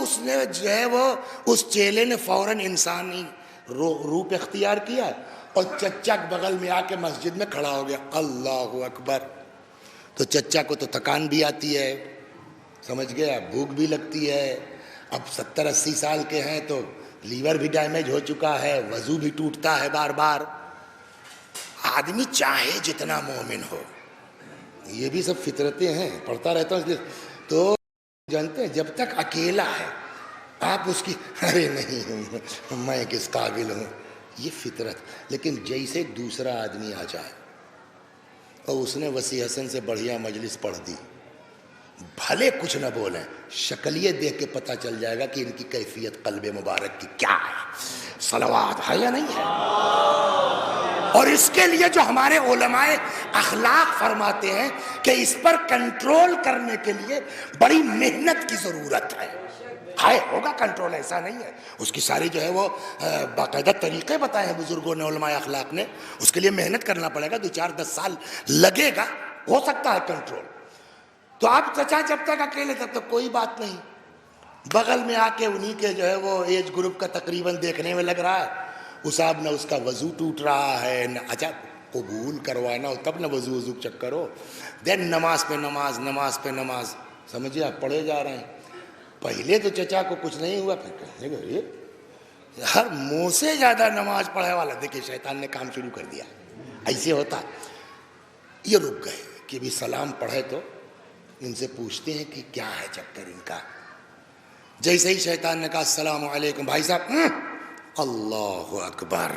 [SPEAKER 1] اس نے جو ہے وہ اس چیلے نے فوراً انسانی روپ اختیار کیا اور چچا بغل میں آ کے مسجد میں کھڑا ہو گیا. اللہ اکبر. تو چچا کو تو تھکان بھی آتی ہے, سمجھ گیا, بھوک بھی لگتی ہے. اب 70-80 سال کے ہیں تو لیور بھی ڈیمیج ہو چکا ہے, وضو بھی ٹوٹتا ہے بار بار. آدمی چاہے جتنا مومن ہو, یہ بھی سب فطرتیں ہیں, پڑھتا رہتا ہوں اس لیے. تو جانتے ہیں جب تک اکیلا ہے آپ اس کی ارے نہیں میں کس قابل ہوں, یہ فطرت. لیکن جیسے دوسرا آدمی آ جائے اور اس نے وسیع حسن سے بڑھیا مجلس پڑھ دی, بھلے کچھ نہ بولیں, شکلیے دیکھ کے پتہ چل جائے گا کہ ان کی کیفیت قلب مبارک کی کیا ہے. صلوات ہے یا نہیں ہے؟ اور اس کے لیے جو ہمارے علماء اخلاق فرماتے ہیں کہ اس پر کنٹرول کرنے کے لیے بڑی محنت کی ضرورت ہے. ہوگا کنٹرول, ایسا نہیں ہے. اس کی ساری جو ہے وہ باقاعدہ طریقے بتائے ہیں بزرگوں نے, علماء اخلاق نے. اس کے لیے محنت کرنا پڑے گا, 2-4-10 سال لگے گا, ہو سکتا ہے کنٹرول. تو آپ چچا جب تک اکیلے تب تک کوئی بات نہیں. بغل میں آ کے انہی کے جو ہے وہ ایج گروپ کا تقریباً دیکھنے میں لگ رہا ہے. صاحب نہ اس کا وضو ٹوٹ رہا ہے, نہ اچھا قبول کروانا ہو تب نہ وضو چکر ہو. دین نماز پہ نماز, نماز پہ نماز, سمجھیے آپ پڑھے جا رہے ہیں. پہلے تو چچا کو کچھ نہیں ہوا, پھر کہنے لگے ہر منہ سے زیادہ نماز پڑھے والا. دیکھیے شیطان نے کام شروع کر دیا. ایسے ہوتا. یہ رک گئے کہ بھی سلام پڑھے تو ان سے پوچھتے ہیں کہ کیا ہے چکر ان کا. جیسے ہی شیطان نے کہا السلام علیکم, بھائی صاحب اللہ اکبر.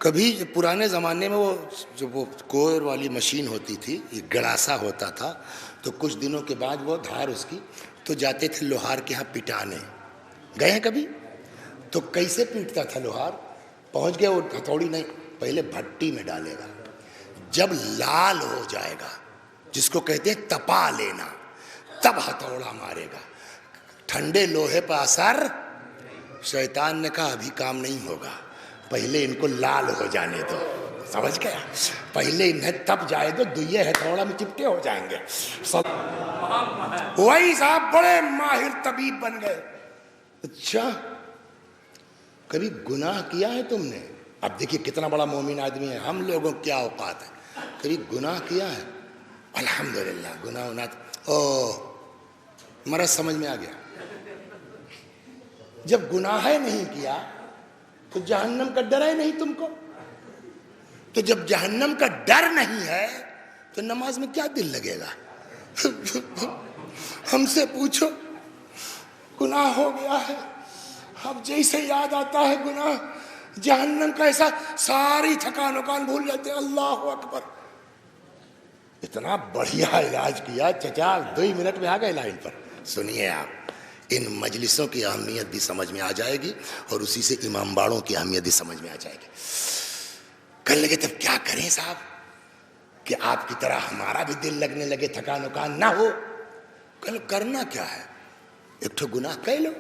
[SPEAKER 1] کبھی پرانے زمانے میں وہ جو وہ کوئر والی مشین ہوتی تھی, یہ گڑاسا ہوتا تھا, تو کچھ دنوں کے بعد وہ دھار اس کی, تو جاتے تھے لوہار کے ہاں پٹانے. گئے ہیں کبھی؟ تو کیسے پیٹتا تھا لوہار؟ پہنچ گیا, وہ ہتھوڑی نہیں, پہلے بھٹی میں ڈالے گا, جب لال ہو جائے گا, جس کو کہتے ہیں تپا لینا, تب ہتھوڑا مارے گا. ٹھنڈے لوہے پر اثر. شیطان نے کہا ابھی کام نہیں ہوگا, پہلے ان کو لال ہو جانے دو. سمجھ گیا؟ پہلے انہیں تب جائے دو, دوئے ہتھوڑا میں چپٹے ہو جائیں گے. وہی صاحب بڑے ماہر طبیب بن گئے. اچھا کبھی گناہ کیا ہے تم نے؟ اب دیکھیے کتنا بڑا مومن آدمی ہے, ہم لوگوں کیا اوقات ہے. کبھی گناہ کیا ہے؟ الحمدللہ گناہ ہونا. مرض سمجھ میں آ گیا. جب گناہ نہیں کیا تو جہنم کا ڈر ہے نہیں تم کو؟ تو جب جہنم کا ڈر نہیں ہے تو نماز میں کیا دل لگے گا؟ ہم سے پوچھو، گناہ ہو گیا ہے، اب جیسے یاد آتا ہے گناہ جہنم کا، ایسا ساری تھکان وکان بھول جاتے ہیں. اللہ اکبر، اتنا بڑھیا علاج کیا چچا، 2 منٹ میں آ گئے لائن پر. سنیے آپ، ان مجلسوں کی اہمیت بھی سمجھ میں آ جائے گی اور اسی سے امام باڑوں کی اہمیت بھی سمجھ میں آ جائے گی. کر لگے تب کیا کریں صاحب کہ آپ کی طرح ہمارا بھی دل لگنے لگے، تھکان وکان نہ ہو. کل کرنا کیا ہے، ایک تو گناہ کہہ لو.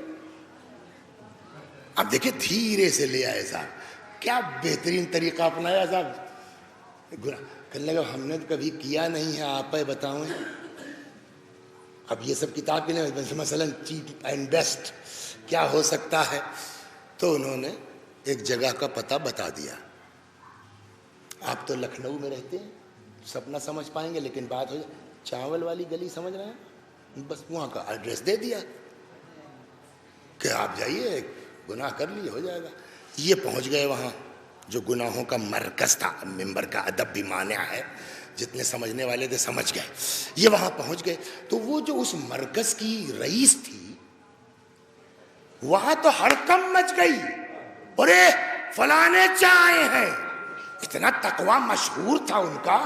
[SPEAKER 1] اب دیکھیں دھیرے سے لے آئے صاحب، کیا بہترین طریقہ اپنایا صاحب. گناہ کہنے لگا ہم نے تو کبھی کیا نہیں ہے، آپ ہی بتاؤں. اب یہ سب کتاب کے لیے مثلا چیپ اینڈ بیسٹ کیا ہو سکتا ہے، تو انہوں نے ایک جگہ کا پتہ بتا دیا. آپ تو لکھنؤ میں رہتے ہیں، سب نہ سمجھ پائیں گے، لیکن بات ہو جائے چاول والی گلی سمجھ رہے ہیں، بس وہاں کا ایڈریس دے دیا کہ آپ جائیے، گناہ کر لیے ہو جائے گا. یہ پہنچ گئے وہاں جو گناہوں کا مرکز تھا. ممبر کا ادب بھی مانع ہے، جتنے سمجھنے والے تھے سمجھ گئے. یہ وہاں پہنچ گئے تو وہ جو اس مرکز کی رئیس تھی، وہاں تو ہڑکم مچ گئی، ارے فلانے چاہے ہیں. اتنا تقوی مشہور تھا ان کا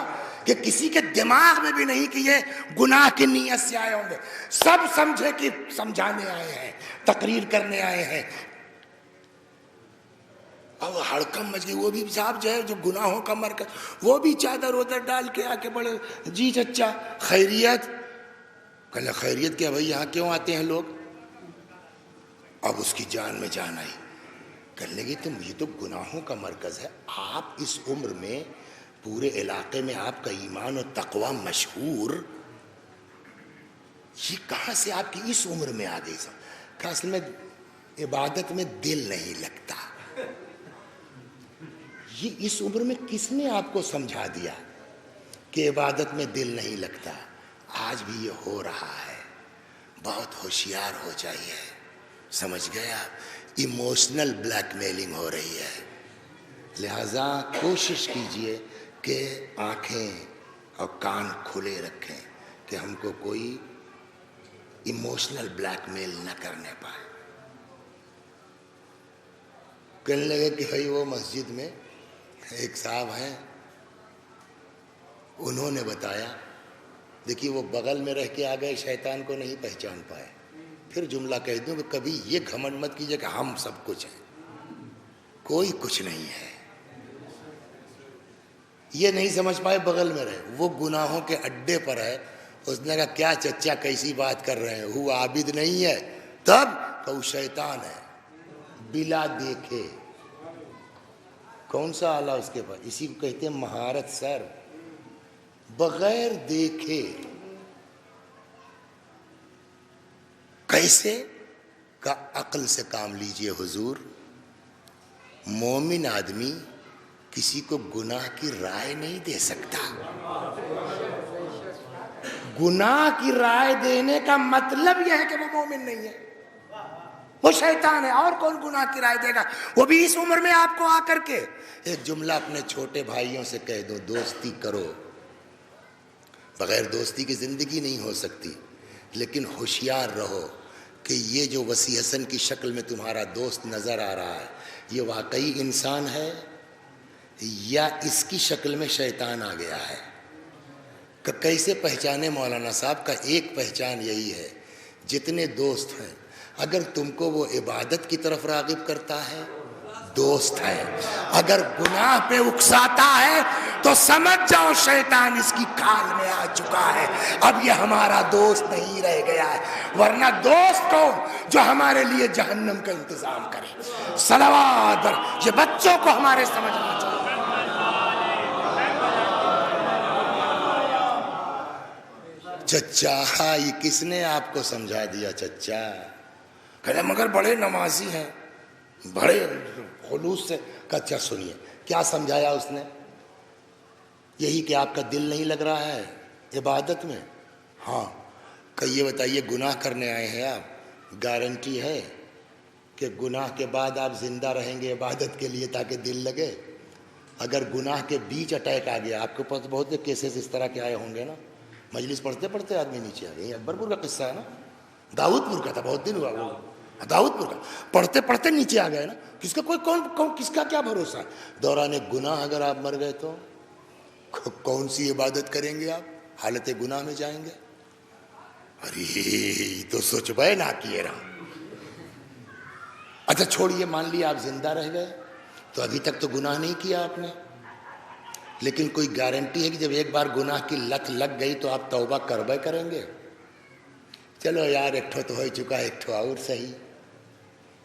[SPEAKER 1] کہ کسی کے دماغ میں بھی نہیں کہ یہ گناہ کی نیت سے آئے ہوں گے. سب سمجھے کہ سمجھانے آئے ہیں، تقریر کرنے آئے ہیں. اب ہڑکم مچ گئی. وہ بھی صاحب جو ہے جو گناہوں کا مرکز، وہ بھی چادر ودر ڈال کے آ کے بڑے جی چچا خیریت. کہنا خیریت کیا بھائی، یہاں کیوں آتے ہیں لوگ؟ اب اس کی جان میں جان آئی. کہنے لگے تم، یہ تو گناہوں کا مرکز ہے، آپ اس عمر میں پورے علاقے میں آپ کا ایمان و تقوی مشہور، یہ کہاں سے آپ کی اس عمر میں آ گئی؟ کہ اصل میں عبادت میں دل نہیں لگتا. یہ اس عمر میں کس نے آپ کو سمجھا دیا کہ عبادت میں دل نہیں لگتا؟ آج بھی یہ ہو رہا ہے. بہت ہوشیار ہو جائیے. سمجھ گئے آپ؟ ایموشنل بلیک میلنگ ہو رہی ہے. لہذا کوشش کیجئے کہ آنکھیں اور کان کھلے رکھیں کہ ہم کو کوئی ایموشنل بلیک میل نہ کرنے پائے. کہنے لگے کہ بھائی وہ مسجد میں ایک صاحب ہیں، انہوں نے بتایا. دیکھیے وہ بغل میں رہ کے آ گئے، شیطان کو نہیں پہچان پائے. پھر جملہ کہہ دوں کہ کبھی یہ گھمنڈ مت کیجئے کہ ہم سب کچھ ہیں، کوئی کچھ نہیں ہے. یہ نہیں سمجھ پائے، بغل میں رہے، وہ گناہوں کے اڈے پر ہے. اس نے کہا کیا چچا کیسی بات کر رہے ہیں، وہ عابد نہیں ہے. تب کہ وہ شیطان ہے بلا دیکھے. کون سا آلہ اس کے پاس؟ اسی کو کہتے ہیں مہارت سر. بغیر دیکھے کیسے کا عقل سے کام لیجئے حضور. مومن آدمی کسی کو گناہ کی رائے نہیں دے سکتا. گناہ کی رائے دینے کا مطلب یہ ہے کہ وہ مومن نہیں ہے، وہ شیطان ہے. اور کون گناہ کی رائے دے گا، وہ بھی اس عمر میں آپ کو آ کر کے. ایک جملہ اپنے چھوٹے بھائیوں سے کہہ دو، دوستی کرو. بغیر دوستی کی زندگی نہیں ہو سکتی، لیکن ہوشیار رہو کہ یہ جو وسیع حسن کی شکل میں تمہارا دوست نظر آ رہا ہے، یہ واقعی انسان ہے یا اس کی شکل میں شیطان آ گیا ہے. کہ کیسے پہچانے مولانا صاحب؟ کا ایک پہچان یہی ہے، جتنے دوست ہیں اگر تم کو وہ عبادت کی طرف راغب کرتا ہے دوست ہے، اگر گناہ پہ اکساتا ہے تو سمجھ جاؤ شیطان اس کی کھال میں آ چکا ہے، اب یہ ہمارا دوست نہیں رہ گیا ہے. ورنہ دوست کون جو ہمارے لیے جہنم کا انتظام کرے؟ صلوات پر یہ بچوں کو ہمارے سمجھنا چاہیے. چچا یہ کس نے آپ کو سمجھا دیا چچا؟ کہنے مگر بڑے نمازی ہیں، بڑے خلوص سے. اچھا سنیے کیا سمجھایا اس نے؟ یہی کہ آپ کا دل نہیں لگ رہا ہے عبادت میں. ہاں کہ یہ بتائیے گناہ کرنے آئے ہیں آپ، گارنٹی ہے کہ گناہ کے بعد آپ زندہ رہیں گے عبادت کے لیے تاکہ دل لگے. اگر گناہ کے بیچ اٹیک آ گیا, آپ کے پاس بہت سے کیسز اس طرح کے آئے ہوں گے نا, مجلس پڑھتے پڑھتے آدمی نیچے آ گئے. یہ اکبر پور کا قصہ ہے نا, داؤد پور کا تھا, بہت دن ہوا وہ, داؤد پور کا, پڑھتے پڑھتے نیچے آ گئے نا. کس کا کوئی کون کس کا کیا بھروسہ ہے. دوران گناہ اگر آپ مر گئے تو کون سی عبادت کریں گے آپ, حالت گناہ میں جائیں گے. ارے تو سوچ بھائی نہ کیے رہا. اچھا چھوڑیے, مان لیے آپ زندہ رہ گئے تو ابھی تک تو گناہ نہیں کیا آپ نے, لیکن کوئی گارنٹی ہے کہ جب ایک بار گناہ کی لت لگ گئی تو آپ توبہ کربے کریں گے؟ چلو یار ایک ٹھو تو ہو چکا ہے, ایک ٹھو اور صحیح.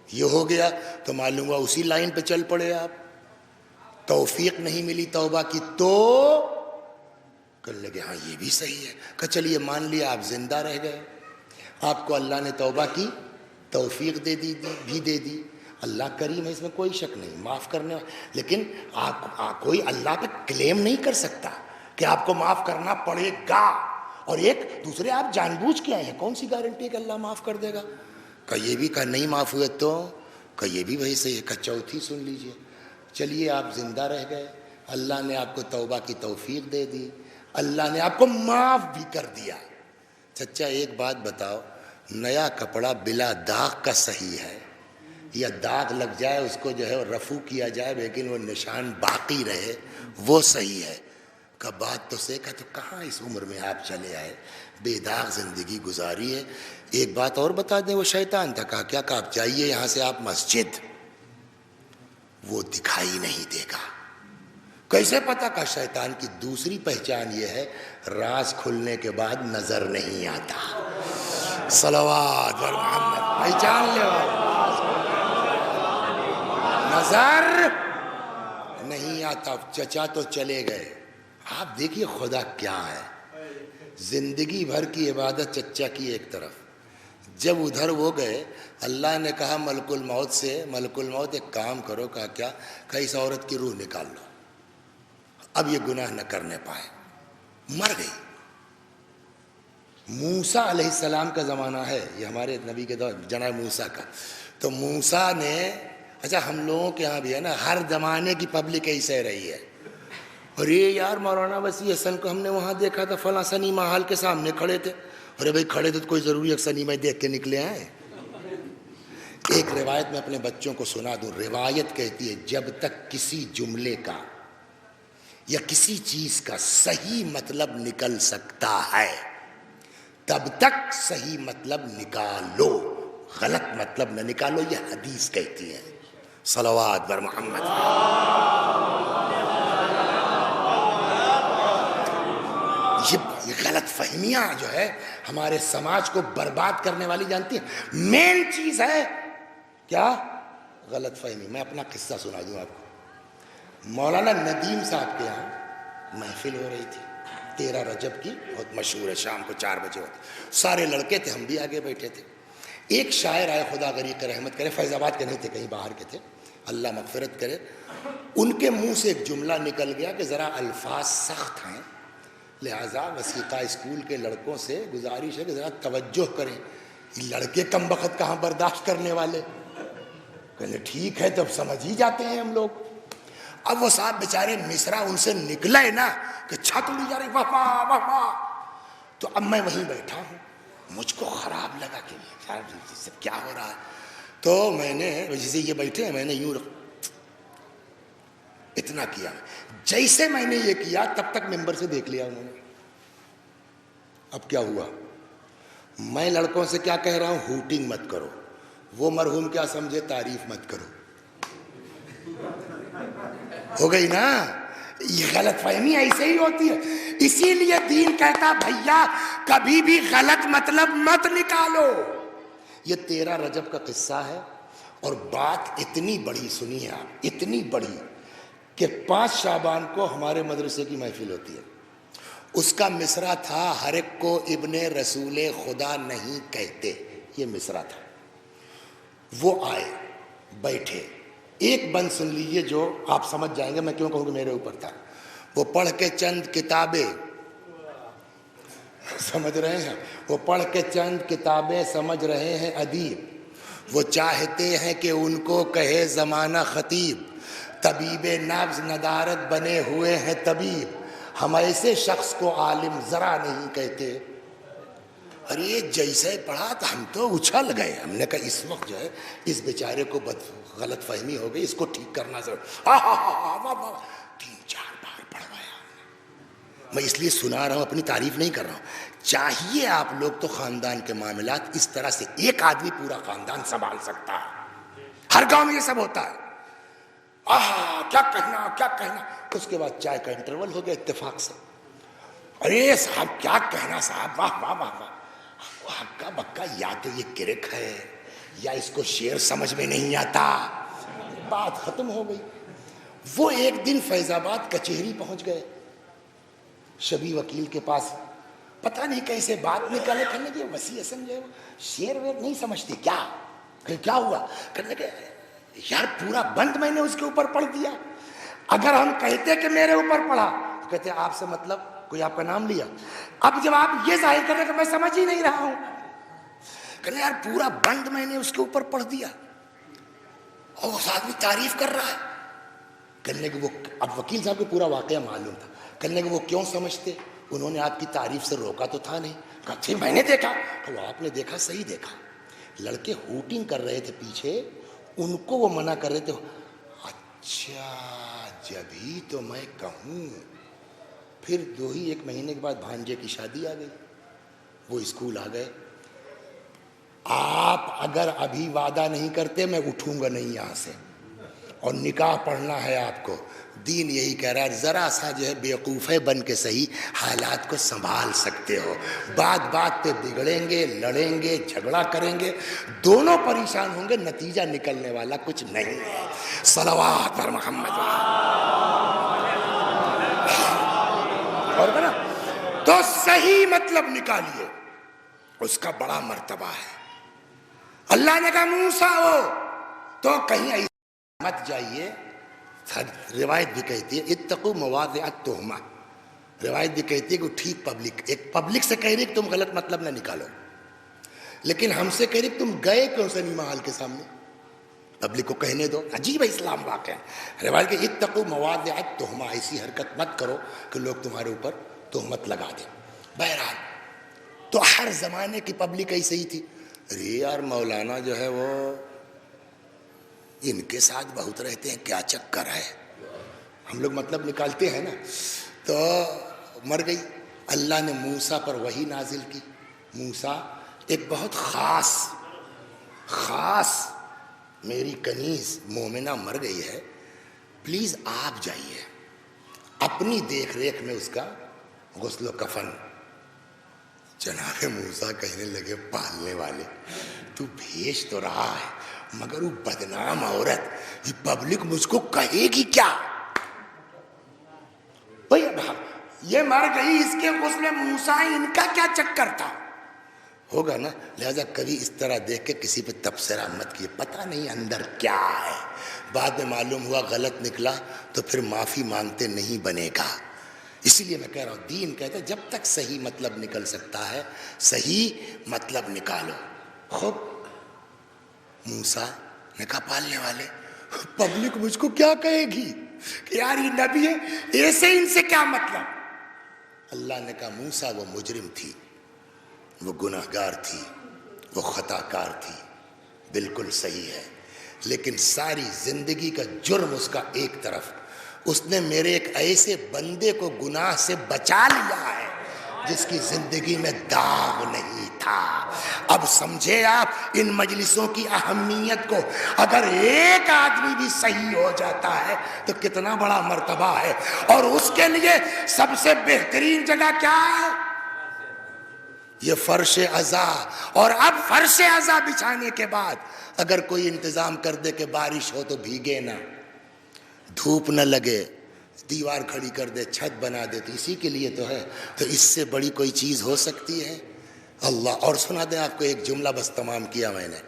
[SPEAKER 1] یہ ہو گیا تو معلوم ہوا اسی لائن پہ چل پڑے آپ. توفیق نہیں ملی توبہ کی تو کر لگے ہاں یہ بھی صحیح ہے. کہ چلیے مان لیا آپ زندہ رہ گئے, آپ کو اللہ نے توبہ کی توفیق دے دی. اللہ کریم ہے, اس میں کوئی شک نہیں, معاف کرنے. لیکن آپ کوئی اللہ پہ کلیم نہیں کر سکتا کہ آپ کو معاف کرنا پڑے گا, اور ایک دوسرے آپ جان بوجھ کے آئے ہیں, کون سی گارنٹی ہے کہ اللہ معاف کر دے گا. کہ یہ بھی کہ نہیں معاف ہوئے تو کہ یہ بھی وہی صحیح ہے. کہ چوتھی سن لیجئے, چلیے آپ زندہ رہ گئے, اللہ نے آپ کو توبہ کی توفیق دے دی, اللہ نے آپ کو معاف بھی کر دیا. چچا ایک بات بتاؤ, نیا کپڑا بلا داغ کا صحیح ہے یا داغ لگ جائے اس کو جو ہے رفو کیا جائے لیکن وہ نشان باقی رہے وہ صحیح ہے؟ کا بات تو سیکھا تو کہاں اس عمر میں آپ چلے آئے, بے داغ زندگی گزاری ہے. ایک بات اور بتا دیں, وہ شیطان تھا, کہا کیا, کہ آپ جائیے یہاں سے آپ مسجد, وہ دکھائی نہیں دے گا. کیسے پتا؟ کہ شیطان کی دوسری پہچان یہ ہے, راز کھلنے کے بعد نظر نہیں آتا. صلوات بر محمد, پہچان لے نظر نہیں آتا. چچا تو چلے گئے. آپ دیکھیے خدا کیا ہے, زندگی بھر کی عبادت چچا کی ایک طرف, جب ادھر وہ گئے اللہ نے کہا ملک الموت سے, ملک الموت ایک کام کرو. کہا کیا؟ کہ اس عورت کی روح نکال لو, اب یہ گناہ نہ کرنے پائے. مر گئی. موسیٰ علیہ السلام کا زمانہ ہے یہ, ہمارے نبی کے دور جناب موسیٰ کا. تو موسیٰ نے, اچھا ہم لوگوں کے یہاں بھی ہے نا, ہر زمانے کی پبلک ایسے رہی ہے. ارے یار مولانا وسیع حسن کو ہم نے وہاں دیکھا تھا فلاں سنیما ہال کے سامنے کھڑے تھے. ارے بھائی کھڑے تھے تو کوئی ضروری ہے سنیما دیکھ کے نکلے ہیں؟ ایک روایت میں اپنے بچوں کو سنا دوں. روایت کہتی ہے جب تک کسی جملے کا یا کسی چیز کا صحیح مطلب نکل سکتا ہے تب تک صحیح مطلب نکالو, غلط مطلب نہ نکالو. یہ حدیث کہتی ہے. صلوات بر محمد. یہ غلط فہمیاں جو ہے ہمارے سماج کو برباد کرنے والی, جانتی ہیں مین چیز ہے کیا؟ غلط فہمی. میں اپنا قصہ سنا دوں آپ کو. مولانا ندیم صاحب کے یہاں محفل ہو رہی تھی 13 رجب کی, بہت مشہور ہے, شام کو 4 بجے ہوتی. سارے لڑکے تھے, ہم بھی آگے بیٹھے تھے. ایک شاعر آئے, خدا غریق رحمت کرے, فیض آباد کے نہیں تھے, کہیں باہر کے تھے, اللہ مغفرت کرے. ان کے منہ سے ایک جملہ نکل گیا کہ ذرا الفاظ سخت ہیں, لہٰذا وسیقہ اسکول کے لڑکوں سے گزارش ہے کہ ذرا توجہ کریں. لڑکے کم بخت کہاں برداشت کرنے والے. کہنے ٹھیک ہے, تب سمجھ ہی جاتے ہیں ہم لوگ. اب وہ صاحب بیچارے مصرع ان سے نکلا ہے نا کہ چھت اڑی جا رہی, واہ واہ واہ واہ. تو اب میں وہیں بیٹھا ہوں, مجھ کو خراب لگا کہ سب کیا ہو رہا ہے. تو میں نے جیسے یہ بیٹھے ہیں, میں نے یوں اتنا کیا. جیسے میں نے یہ کیا تب تک ممبر سے دیکھ لیا انہوں نے. اب کیا ہوا, میں لڑکوں سے کیا کہہ رہا ہوں, ہوٹنگ مت کرو. وہ مرحوم کیا سمجھے, تعریف مت کرو. ہو گئی نا. یہ غلط فہمی ایسے ہی ہوتی ہے. اسی لیے دین کہتا بھیا کبھی بھی غلط مطلب مت نکالو. یہ 13 رجب کا قصہ ہے, اور بات اتنی بڑی سنی ہے آپ, اتنی بڑی کہ 5 شعبان کو ہمارے مدرسے کی محفل ہوتی ہے. اس کا مصرع تھا, ہر ایک کو ابن رسول خدا نہیں کہتے. یہ مصرع تھا. وہ آئے, بیٹھے, ایک بند سن لیجئے جو آپ سمجھ جائیں گے میں کیوں کہوں کہ میرے اوپر تھا. وہ پڑھ کے چند کتابیں, سمجھ رہے ہیں, وہ پڑھ کے چند کتابیں سمجھ رہے ہیں ادیب. وہ چاہتے ہیں کہ ان کو کہے زمانہ خطیب، طبیب نبض ندارت بنے ہوئے ہیں طبیب، ہم ایسے شخص کو عالم ذرا نہیں کہتے۔ ارے جیسے پڑھا تو ہم تو اچھل گئے، ہم نے کہا اس وقت جو ہے اس بیچارے کو غلط فہمی ہو گئی، اس کو ٹھیک کرنا ضرور۔ 3-4 بار پڑھوایا، میں اس لیے سنا رہا ہوں، اپنی تعریف نہیں کر رہا ہوں۔ چاہیے آپ لوگ تو خاندان کے معاملات اس طرح سے، ایک آدمی پورا خاندان سنبھال سکتا ہے، ہر گاؤں میں یہ سب ہوتا ہے۔ کیا کہنا کیا کہنا، اس کے بعد چائے کا انٹرول ہو گیا اتفاق سے۔ ارے صاحب کیا کہنا صاحب، واہ واہ واہ واہ، ہکا بکا، یا تو یہ کرک ہے یا اس کو شعر سمجھ میں نہیں آتا، بات ختم ہو گئی۔ وہ ایک دن فیض آباد کچہری پہنچ گئے، شبی وکیل کے پاس، پتہ نہیں کیسے بات نکالے، کرنے کے وسیع سمجھے، شعر ویر نہیں سمجھتی کیا، کہ کیا ہوا، کرنے کے یار پورا بند میں نے اس کے اوپر پڑھ دیا، اگر ہم کہتے کہ میرے اوپر پڑھا تو کہتے آپ سے مطلب، کوئی آپ کا نام لیا، اب جب آپ یہ ظاہر کرتے کہ میں سمجھ ہی نہیں رہا ہوں، کہتے یار پورا بند میں نے اس کے اوپر پڑھ دیا، اور اس آدمی تعریف کر رہا ہے۔ کرنے کے وہ اب وکیل صاحب کو پورا واقعہ معلوم تھا، کرنے کے وہ کیوں سمجھتے، انہوں نے آپ کی تعریف سے روکا تو تھا نہیں، کہا تھی میں نے دیکھا، کہ وہ آپ نے دیکھا صحیح دیکھا، لڑکے ہوٹنگ کر رہے تھے پیچھے، ان کو وہ منع کر رہے تھے، اچھا جبھی تو میں کہوں۔ پھر 2-1 مہینے کے بعد بھانجے کی شادی آ گئی، وہ اسکول آ گئے۔ آپ اگر ابھی وعدہ نہیں کرتے میں اٹھوں گا نہیں یہاں سے، اور نکاح پڑھنا ہے آپ کو، دین یہی کہہ رہا ہے ذرا سا جو ہے بیوقوفے بن کے صحیح حالات کو سنبھال سکتے ہو، بات بات پہ بگڑیں گے، لڑیں گے، جھگڑا کریں گے، دونوں پریشان ہوں گے، نتیجہ نکلنے والا کچھ نہیں ہے۔ صلوات پر محمد، اور نا تو صحیح مطلب نکالیے، اس کا بڑا مرتبہ ہے۔ اللہ نے کہا موسیٰ ہو تو کہیں ایسا مت جائیے، روایت بھی کہتی ہے اتقوا مواضع التہمہ، روایت بھی کہتی ہے کہ ٹھیک ایک پبلک سے کہہ رہی کہ تم غلط مطلب نہ نکالو، لیکن ہم سے کہہ رہی کہ تم گئے کیوں سنیما ہال کے سامنے، پبلک کو کہنے دو۔ عجیب ہے اسلام واقعہ، روایت کہ اتقوا مواضع التہمہ، ایسی حرکت مت کرو کہ لوگ تمہارے اوپر تہمت لگا دیں۔ بہرحال تو ہر زمانے کی پبلک ایسے ہی تھی، ارے یار مولانا جو ہے وہ ان کے ساتھ بہت رہتے ہیں، کیا چکر ہے، ہم لوگ مطلب نکالتے ہیں نا۔ تو مر گئی، اللہ نے موسیٰ پر وحی نازل کی، موسیٰ ایک بہت خاص میری کنیز مومنہ مر گئی ہے، پلیز آپ جائیے، اپنی دیکھ ریکھ میں اس کا غسل و کفن۔ جناب موسیٰ کہنے لگے پالنے والے تو بھیج تو رہا ہے مگر وہ بدنام عورت، یہ پبلک مجھ کو کہے گی کیا، یہ مر گئی، اس کے غسل موسیٰ، ان کا کیا چکر تھا، ہوگا نا، لہذا کبھی اس طرح دیکھ کے کسی پہ تبصرہ مت کیے، پتہ نہیں اندر کیا ہے، بعد میں معلوم ہوا غلط نکلا تو پھر معافی مانگتے نہیں بنے گا۔ اسی لیے میں کہہ رہا ہوں دین کہتا ہے جب تک صحیح مطلب نکل سکتا ہے صحیح مطلب نکالو۔ خوب موسیٰ نے کہا پالنے والے پبلک مجھ کو کیا کہے گی کہ یار یہ نبی ہے، ایسے ان سے کیا مطلب۔ اللہ نے کہا موسیٰ وہ مجرم تھی، وہ گناہگار تھی، وہ خطا کار تھی، بالکل صحیح ہے، لیکن ساری زندگی کا جرم اس کا ایک طرف، اس نے میرے ایک ایسے بندے کو گناہ سے بچا لیا ہے جس کی زندگی میں داغ نہیں تھا۔ اب سمجھے آپ ان مجلسوں کی اہمیت کو، اگر ایک آدمی بھی صحیح ہو جاتا ہے تو کتنا بڑا مرتبہ ہے، اور اس کے لیے سب سے بہترین جگہ کیا ہے، یہ فرش عزا۔ اور اب فرش عزا بچھانے کے بعد اگر کوئی انتظام کر دے کہ بارش ہو تو بھیگے نہ، دھوپ نہ لگے، دیوار کھڑی کر دے، چھت بنا دے، تو اسی کے لیے تو ہے، تو اس سے بڑی کوئی چیز ہو سکتی ہے اللہ۔ اور سنا دیں آپ کو ایک جملہ بس تمام کیا میں نے،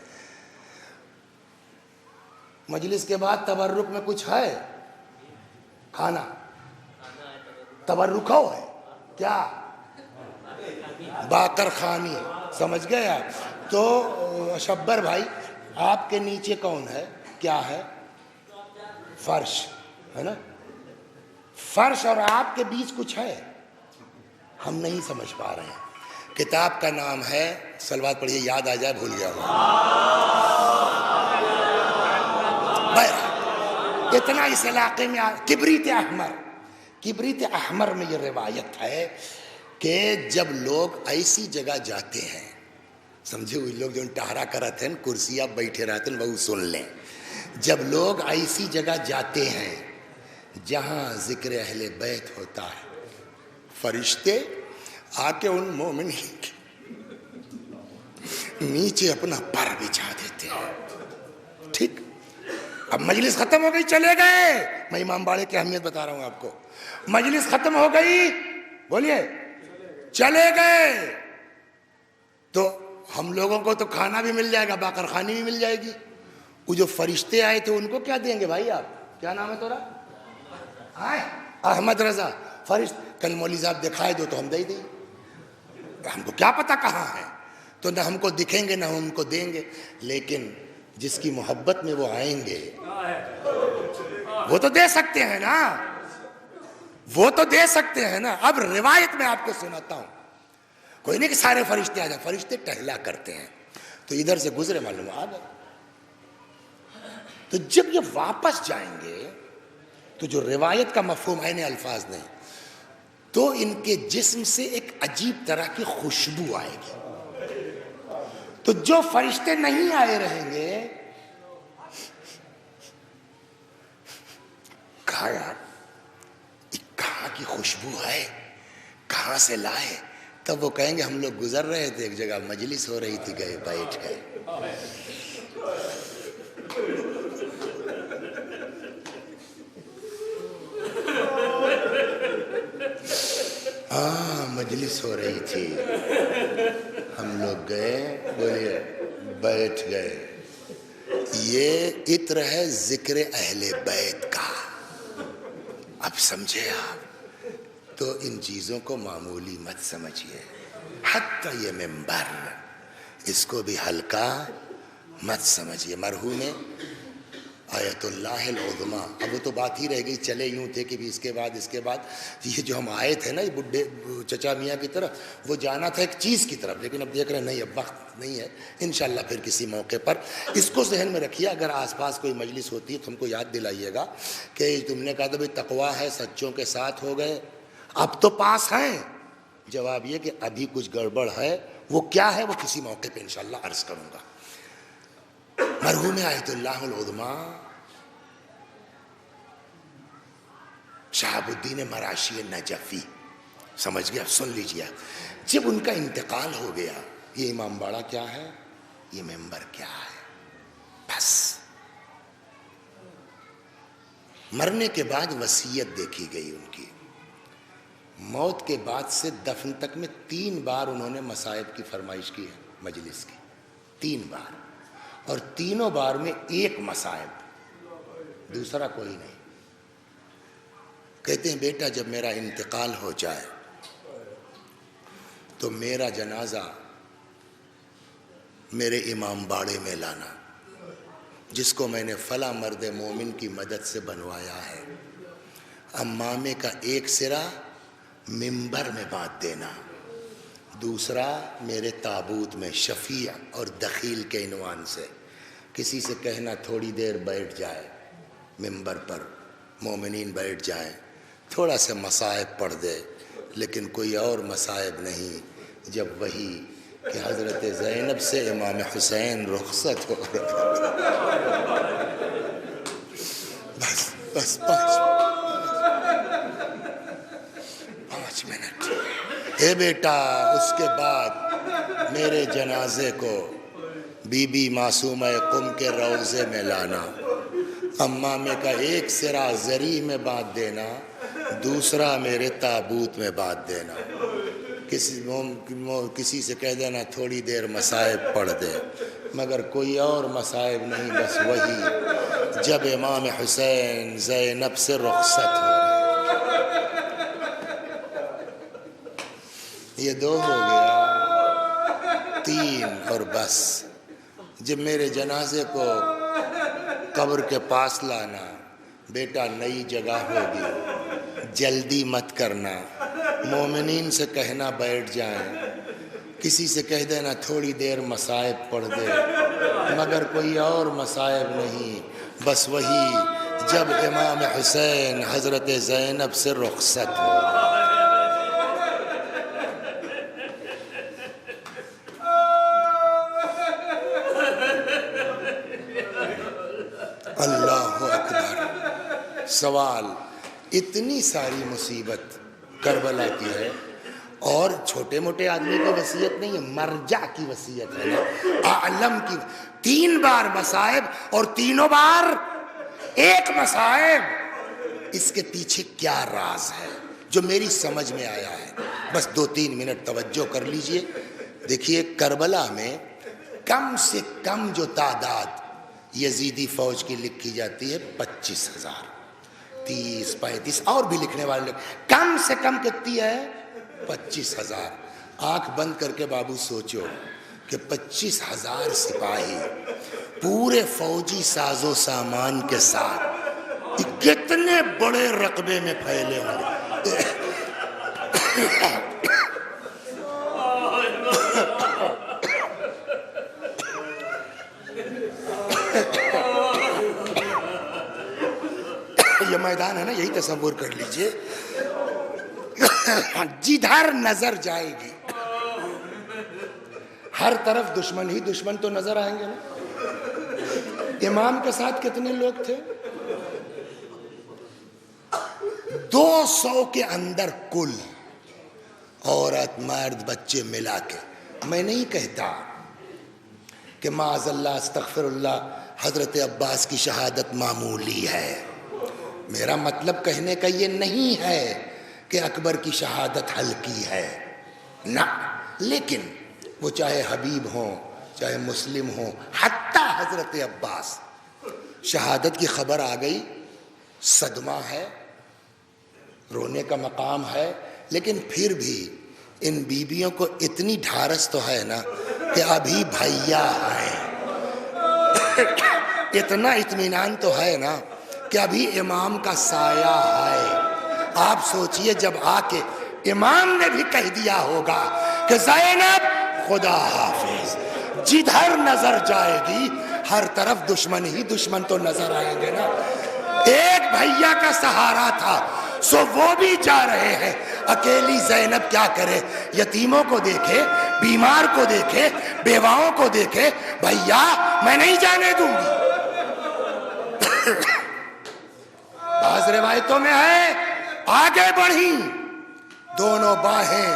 [SPEAKER 1] مجلس کے بعد تبرک میں کچھ ہے، کھانا تبرک ہو ہے کیا، باقر خانی، سمجھ گئے آپ؟ تو شبر بھائی آپ کے نیچے کون ہے؟ کیا ہے؟ فرش ہے نا. فرش اور آپ کے بیچ کچھ ہے، ہم نہیں سمجھ پا رہے ہیں. کتاب کا نام ہے، صلوات پڑھیے یاد آ جائے، بھول گیا ہوں. اتنا اس علاقے میں کبریت احمر. کبریت احمر میں یہ روایت ہے کہ جب لوگ ایسی جگہ جاتے ہیں، سمجھے ہوئے لوگ جو ٹہرا کرتے ہیں کرسیاں بیٹھے رہتے ہیں وہ سن لیں. جب لوگ ایسی جگہ جاتے ہیں جہاں ذکر اہل بیت ہوتا ہے، فرشتے آ کے ان مومنین کے نیچے اپنا پر بچھا دیتے ہیں. ٹھیک، اب مجلس ختم ہو گئی، چلے گئے. میں امام باڑے کی اہمیت بتا رہا ہوں آپ کو. مجلس ختم ہو گئی، بولیے چلے گئے، تو ہم لوگوں کو تو کھانا بھی مل جائے گا، باقر خانی بھی مل جائے گی. وہ جو فرشتے آئے تھے ان کو کیا دیں گے بھائی؟ آپ کیا نام ہے تورا؟ احمد رضا. فرشت کل مولوی صاحب دکھائے دو تو ہم دے دیں، ہم کو کیا پتا کہاں ہے. تو نہ ہم کو دکھیں گے نہ ہم ان کو دیں گے. لیکن جس کی محبت میں وہ آئیں گے وہ تو دے سکتے ہیں نا، وہ تو دے سکتے ہیں نا. اب روایت میں آپ کو سناتا ہوں. کوئی نہیں کہ سارے فرشتے آ جائیں، فرشتے ٹہلا کرتے ہیں. تو ادھر سے گزرے، معلوم آ گئے. تو جب یہ واپس جائیں گے تو جو روایت کا مفہوم ہے نہیں، الفاظ نہیں، تو ان کے جسم سے ایک عجیب طرح کی خوشبو آئے گی. تو جو فرشتے نہیں آئے رہیں گے، کہا یار کہاں کی خوشبو ہے، کہاں سے لائے؟ تب وہ کہیں گے ہم لوگ گزر رہے تھے ایک جگہ، مجلس ہو رہی تھی، گئے بیٹھ گئے. ہاں مجلس ہو رہی تھی، ہم لوگ گئے، بولیے بیٹھ گئے. یہ عطر ہے ذکر اہل بیت کا. اب سمجھے آپ؟ تو ان چیزوں کو معمولی مت سمجھیے. حتی یہ منبر، اس کو بھی ہلکا مت سمجھیے. مرحوم آیت اللہ العظمی. اب وہ تو بات ہی رہ گئی، چلے یوں تھے کہ بھی اس کے بعد یہ جو ہم آئے تھے نا یہ بڈھے چچا میاں کی طرف، وہ جانا تھا ایک چیز کی طرف، لیکن اب دیکھ رہے ہیں نہیں، اب وقت نہیں ہے. انشاءاللہ پھر کسی موقع پر اس کو ذہن میں رکھیے. اگر آس پاس کوئی مجلس ہوتی ہے تو ہم کو یاد دلائیے گا کہ تم نے کہا تھا بھائی تقویٰ ہے، سچوں کے ساتھ ہو گئے، اب تو پاس ہیں. جواب یہ کہ ابھی کچھ گڑبڑ ہے. وہ کیا ہے وہ کسی موقع پہ انشاءاللہ عرض کروں گا. مرحوم آیت اللہ العظمی شہاب الدین مراشی نجفی، سمجھ گیا؟ سن لیجیے. جب ان کا انتقال ہو گیا، یہ امام باڑہ کیا ہے، یہ ممبر کیا ہے، بس مرنے کے بعد وصیت دیکھی گئی ان کی. موت کے بعد سے دفن تک میں 3 بار انہوں نے مصائب کی فرمائش کی ہے مجلس کی، 3 بار، اور تینوں بار میں ایک مصائب، دوسرا کوئی نہیں. کہتے ہیں بیٹا جب میرا انتقال ہو جائے تو میرا جنازہ میرے امام باڑے میں لانا، جس کو میں نے فلاں مرد مومن کی مدد سے بنوایا ہے. امامے کا ایک سرا منبر میں باندھ دینا، دوسرا میرے تابوت میں شفیع اور دخیل کے عنوان سے. کسی سے کہنا تھوڑی دیر بیٹھ جائے منبر پر، مومنین بیٹھ جائیں، تھوڑا سا مصائب پڑھ دے، لیکن کوئی اور مصائب نہیں. جب وہی کہ حضرت زینب سے امام حسین رخصت ہو بس 5 منٹ. اے بیٹا اس کے بعد میرے جنازے کو بی بی معصومہ قم کے روضے میں لانا، امامے کا ایک سرا زری میں باندھ دینا، دوسرا میرے تابوت میں باندھ دینا. کسی سے کہہ دینا تھوڑی دیر مصائب پڑھ دے، مگر کوئی اور مصائب نہیں، بس وہی جب امام حسین زینب سے رخصت ہو رہے. یہ 2 ہو گیا، 3 اور بس جب میرے جنازے کو قبر کے پاس لانا، بیٹا نئی جگہ ہوگی، جلدی مت کرنا، مومنین سے کہنا بیٹھ جائیں، کسی سے کہہ دینا تھوڑی دیر مصائب پڑھ دے، مگر کوئی اور مصائب نہیں، بس وہی جب امام حسین حضرت زینب سے رخصت ہو۔ اللہ اکبر۔ سوال، اتنی ساری مصیبت کربلا کی ہے، اور چھوٹے موٹے آدمی کی وصیت نہیں ہے، مرجع کی وصیت ہے نا، اعلم کی۔ 3 بار مصائب اور تینوں بار ایک مصائب، اس کے پیچھے کیا راز ہے جو میری سمجھ میں آیا ہے؟ بس 2-3 منٹ توجہ کر لیجئے۔ دیکھیے، کربلا میں کم سے کم جو تعداد یزیدی فوج کی لکھی جاتی ہے 25,000، 30-35 اور بھی لکھنے والے لوگ، کم سے کم کتنی ہے؟ 25,000۔ آنکھ بند کر کے بابو سوچو کہ 25,000 سپاہی پورے فوجی ساز و سامان کے ساتھ کتنے بڑے رقبے میں پھیلے ہوں گے۔ یہ میدان ہے نا، یہی تصور کر لیجئے، جدھر نظر جائے گی ہر طرف دشمن ہی دشمن تو نظر آئیں گے نا۔ امام کے ساتھ کتنے لوگ تھے؟ 200 کے اندر کل، عورت مرد بچے ملا کے۔ میں نہیں کہتا کہ معاذ اللہ استغفر اللہ حضرت عباس کی شہادت معمولی ہے، میرا مطلب کہنے کا یہ نہیں ہے کہ اکبر کی شہادت ہلکی ہے، نہ، لیکن وہ چاہے حبیب ہوں چاہے مسلم ہوں، حتیٰ حضرت عباس، شہادت کی خبر آ گئی، صدمہ ہے، رونے کا مقام ہے، لیکن پھر بھی ان بیبیوں کو اتنی ڈھارس تو ہے نا کہ ابھی بھیا آئے، اتنا اطمینان تو ہے نا کہ ابھی امام کا سایہ ہے۔ آپ سوچئے جب آ کے امام نے بھی کہہ دیا ہوگا کہ زینب خدا حافظ، جدھر نظر جائے گی ہر طرف دشمن ہی دشمن تو نظر آئیں گے نا۔ ایک بھیا کا سہارا تھا، سو وہ بھی جا رہے ہیں، اکیلی زینب کیا کرے؟ یتیموں کو دیکھے، بیمار کو دیکھے، بیواؤں کو دیکھے، بھیا میں نہیں جانے دوں گی۔ بعض روایتوں میں ہے آگے بڑھی، دونوں باہیں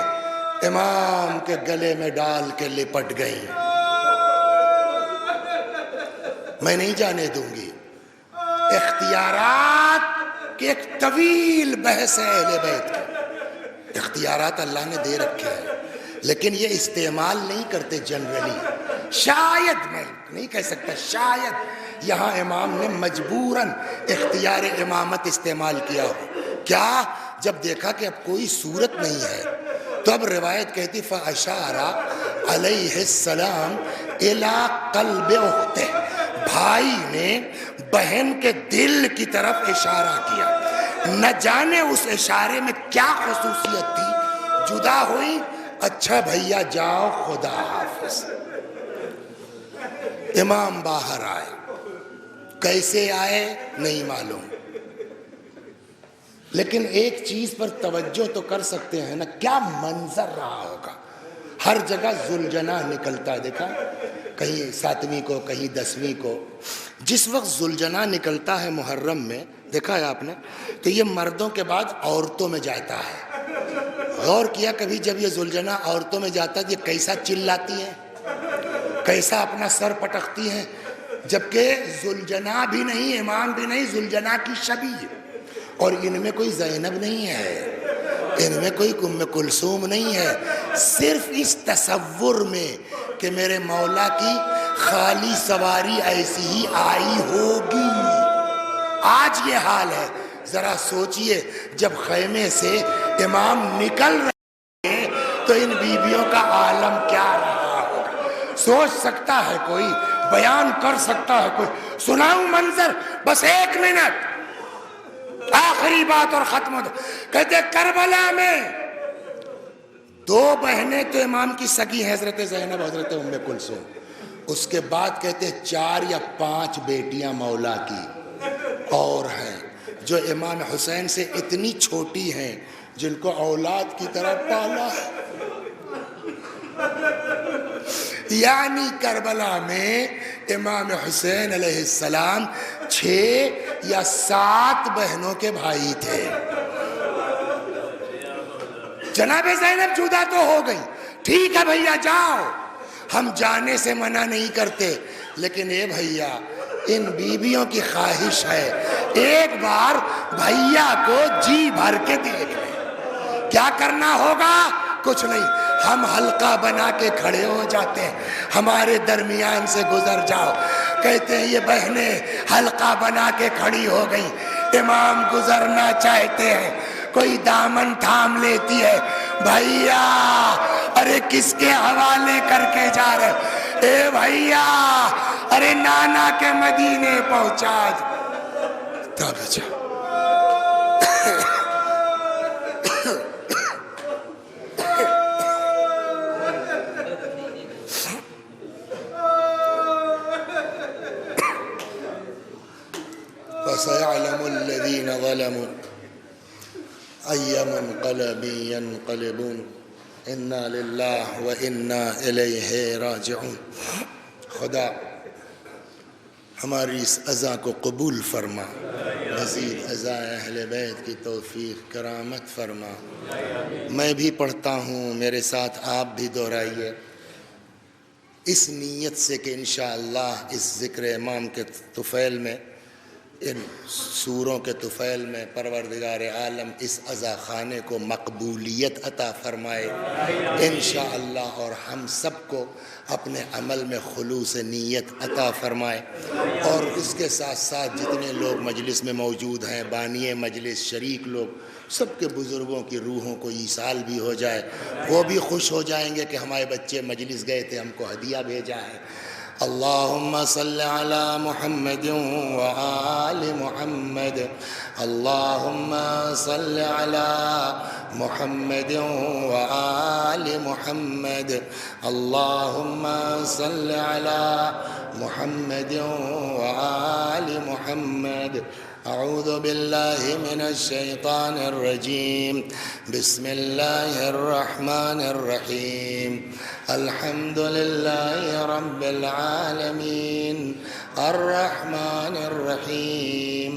[SPEAKER 1] امام کے گلے میں ڈال کے لپٹ گئی، میں نہیں جانے دوں گی۔ اختیارات کی ایک طویل بحث ہے اہل بیت کی، اختیارات اللہ نے دے رکھے ہیں، لیکن یہ استعمال نہیں کرتے جنرلی۔ شاید، میں نہیں کہہ سکتا، شاید یہاں امام نے مجبوراً اختیار امامت استعمال کیا ہو۔ کیا؟ جب دیکھا کہ اب کوئی صورت نہیں ہے تو اب روایت کہتی فَأَشَارَ عَلَيْهِ السَّلَامُ إِلَىٰ قَلْبِ أُخْتِهِ، بھائی نے بہن کے دل کی طرف اشارہ کیا، نہ جانے اس اشارے میں کیا خصوصیت تھی، جدا ہوئی، اچھا بھیا جاؤ خدا حافظ۔ امام باہر آئے، کیسے آئے نہیں معلوم، لیکن ایک چیز پر توجہ تو کر سکتے ہیں نا، کیا منظر رہا ہوگا۔ ہر جگہ ذوالجناح نکلتا ہے، دیکھا، کہیں 7ویں کو کہیں 10ویں کو۔ جس وقت ذوالجناح نکلتا ہے محرم میں، دیکھا ہے آپ نے، تو یہ مردوں کے بعد عورتوں میں جاتا ہے۔ غور کیا کبھی جب یہ ذوالجناح عورتوں میں جاتا ہے یہ کیسا چلاتی ہیں، کیسا اپنا سر پٹکتی ہیں، جبکہ ذوالجناح بھی نہیں، امام بھی نہیں، ذوالجناح کی شبیہ، اور ان میں کوئی زینب نہیں ہے، ان میں کوئی ام کلثوم نہیں ہے، صرف اس تصور میں کہ میرے مولا کی خالی سواری ایسی ہی آئی ہوگی۔ آج یہ حال ہے، ذرا سوچئے جب خیمے سے امام نکل رہے ہیں تو ان بیویوں کا عالم کیا رہا ہوگا۔ سوچ سکتا ہے کوئی، بیان کر سکتا ہے کوئی؟ سناؤں منظر بس 1 منٹ، آخری بات اور ختم ہوتا۔ کہتے کربلا میں 2 بہنیں تو امام کی سگی ہیں، حضرت زینب، حضرت ام کلثوم، اس کے بعد کہتے 4 یا 5 بیٹیاں مولا کی اور ہیں جو امام حسین سے اتنی چھوٹی ہیں، جن کو اولاد کی طرح پالا ہے۔ یعنی کربلا میں امام حسین علیہ السلام 6 یا 7 بہنوں کے بھائی تھے۔ جناب زینب جدا تو ہو گئی، ٹھیک ہے بھیا جاؤ، ہم جانے سے منع نہیں کرتے، لیکن اے بھیا ان بیویوں کی خواہش ہے ایک بار بھیا کو جی بھر کے دیکھ لیں۔ کیا کرنا ہوگا؟ کچھ نہیں، ہم حلقہ بنا کے کھڑے ہو جاتے ہیں، ہمارے درمیان سے گزر جاؤ۔ کہتے ہیں یہ بہنیں حلقہ بنا کے کھڑی ہو گئی، امام گزرنا چاہتے ہیں، کوئی دامن تھام لیتی ہے، بھیا ارے کس کے حوالے کر کے جا رہے؟ اے بھیا ارے نانا کے مدینے پہنچا تب جا۔ فَسَيَعْلَمُ الَّذِينَ ظَلَمُوا أَيَّ مُنقَلَبٍ يَنقَلِبُونَ إِنَّا لِلَّهِ وَإِنَّا إِلَيْهِ رَاجِعُونَ۔ خدا ہماری اس عزا کو قبول فرما، مزید عزا اہل بیت کی توفیق کرامت فرما۔ میں بھی پڑھتا ہوں، میرے ساتھ آپ بھی دہرائیے، اس نیت سے کہ انشاءاللہ اس ذکر امام کے طفیل میں، ان سوروں کے طفیل میں پروردگار عالم اس عزا خانے کو مقبولیت عطا فرمائے انشاءاللہ، اور ہم سب کو اپنے عمل میں خلوص نیت عطا فرمائے، اور اس کے ساتھ ساتھ جتنے لوگ مجلس میں موجود ہیں، بانی مجلس، شریک لوگ، سب کے بزرگوں کی روحوں کو ایصال بھی ہو جائے، وہ بھی خوش ہو جائیں گے کہ ہمارے بچے مجلس گئے تھے، ہم کو ہدیہ بھیجا ہے۔ اللہم صل علی محمد وآل محمد، اللہم صل علی محمد وآل محمد، اللہم صل علی محمد وآل محمد۔ اعوذ باللہ من الشیطان الرجیم، بسم اللہ الرحمن الرحیم، الحمد للہ رب العالمین، الرحمن الرحیم،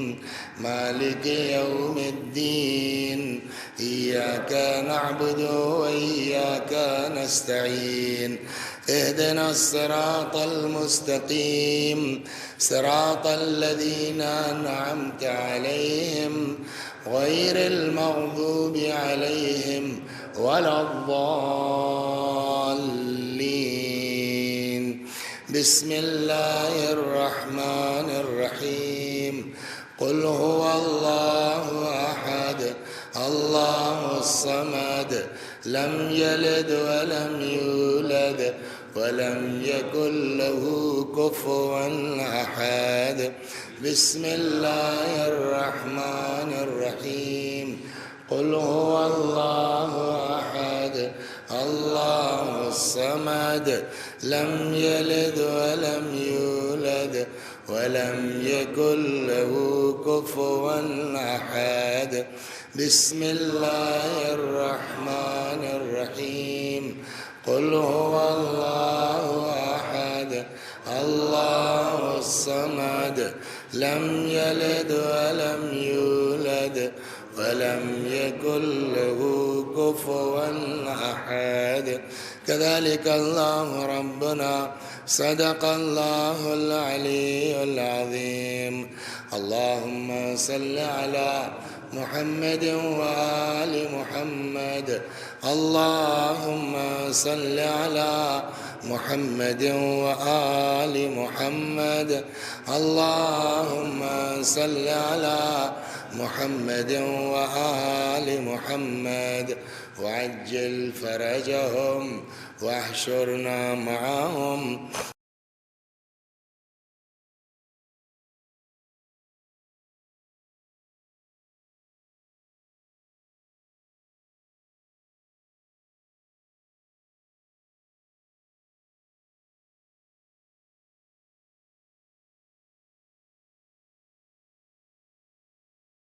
[SPEAKER 1] مالک یوم الدین، ایاک نعبد وایاک نستعین، اهدنا الصراط المستقیم، صراط الذین انعمت علیہم غیر المغضوب علیہم ولا الضالین۔ بسم اللہ الرحمن الرحیم، قل هو اللہ احد اللہ الصمد، لم یلد ولم یولد ولم یکن له کفوا احد۔ بسم اللہ الرحمن الرحیم، قل هو اللہ احد اللہ الصمد، لم یلد ولم یولد ولم یکن له کفوا احد۔ بسم اللہ الرحمن الرحیم، قل هو اللہ احد اللہ الصمد، لم یلد ولم یولد ولم یکن له کفوا احد۔ كذلك الله ربنا صدق الله العلي العظيم۔ اللهم صل على محمد وآل محمد، اللهم صل على محمد وآل محمد، اللهم صل على محمد وآل محمد وعجل فرجهم واحشرنا معهم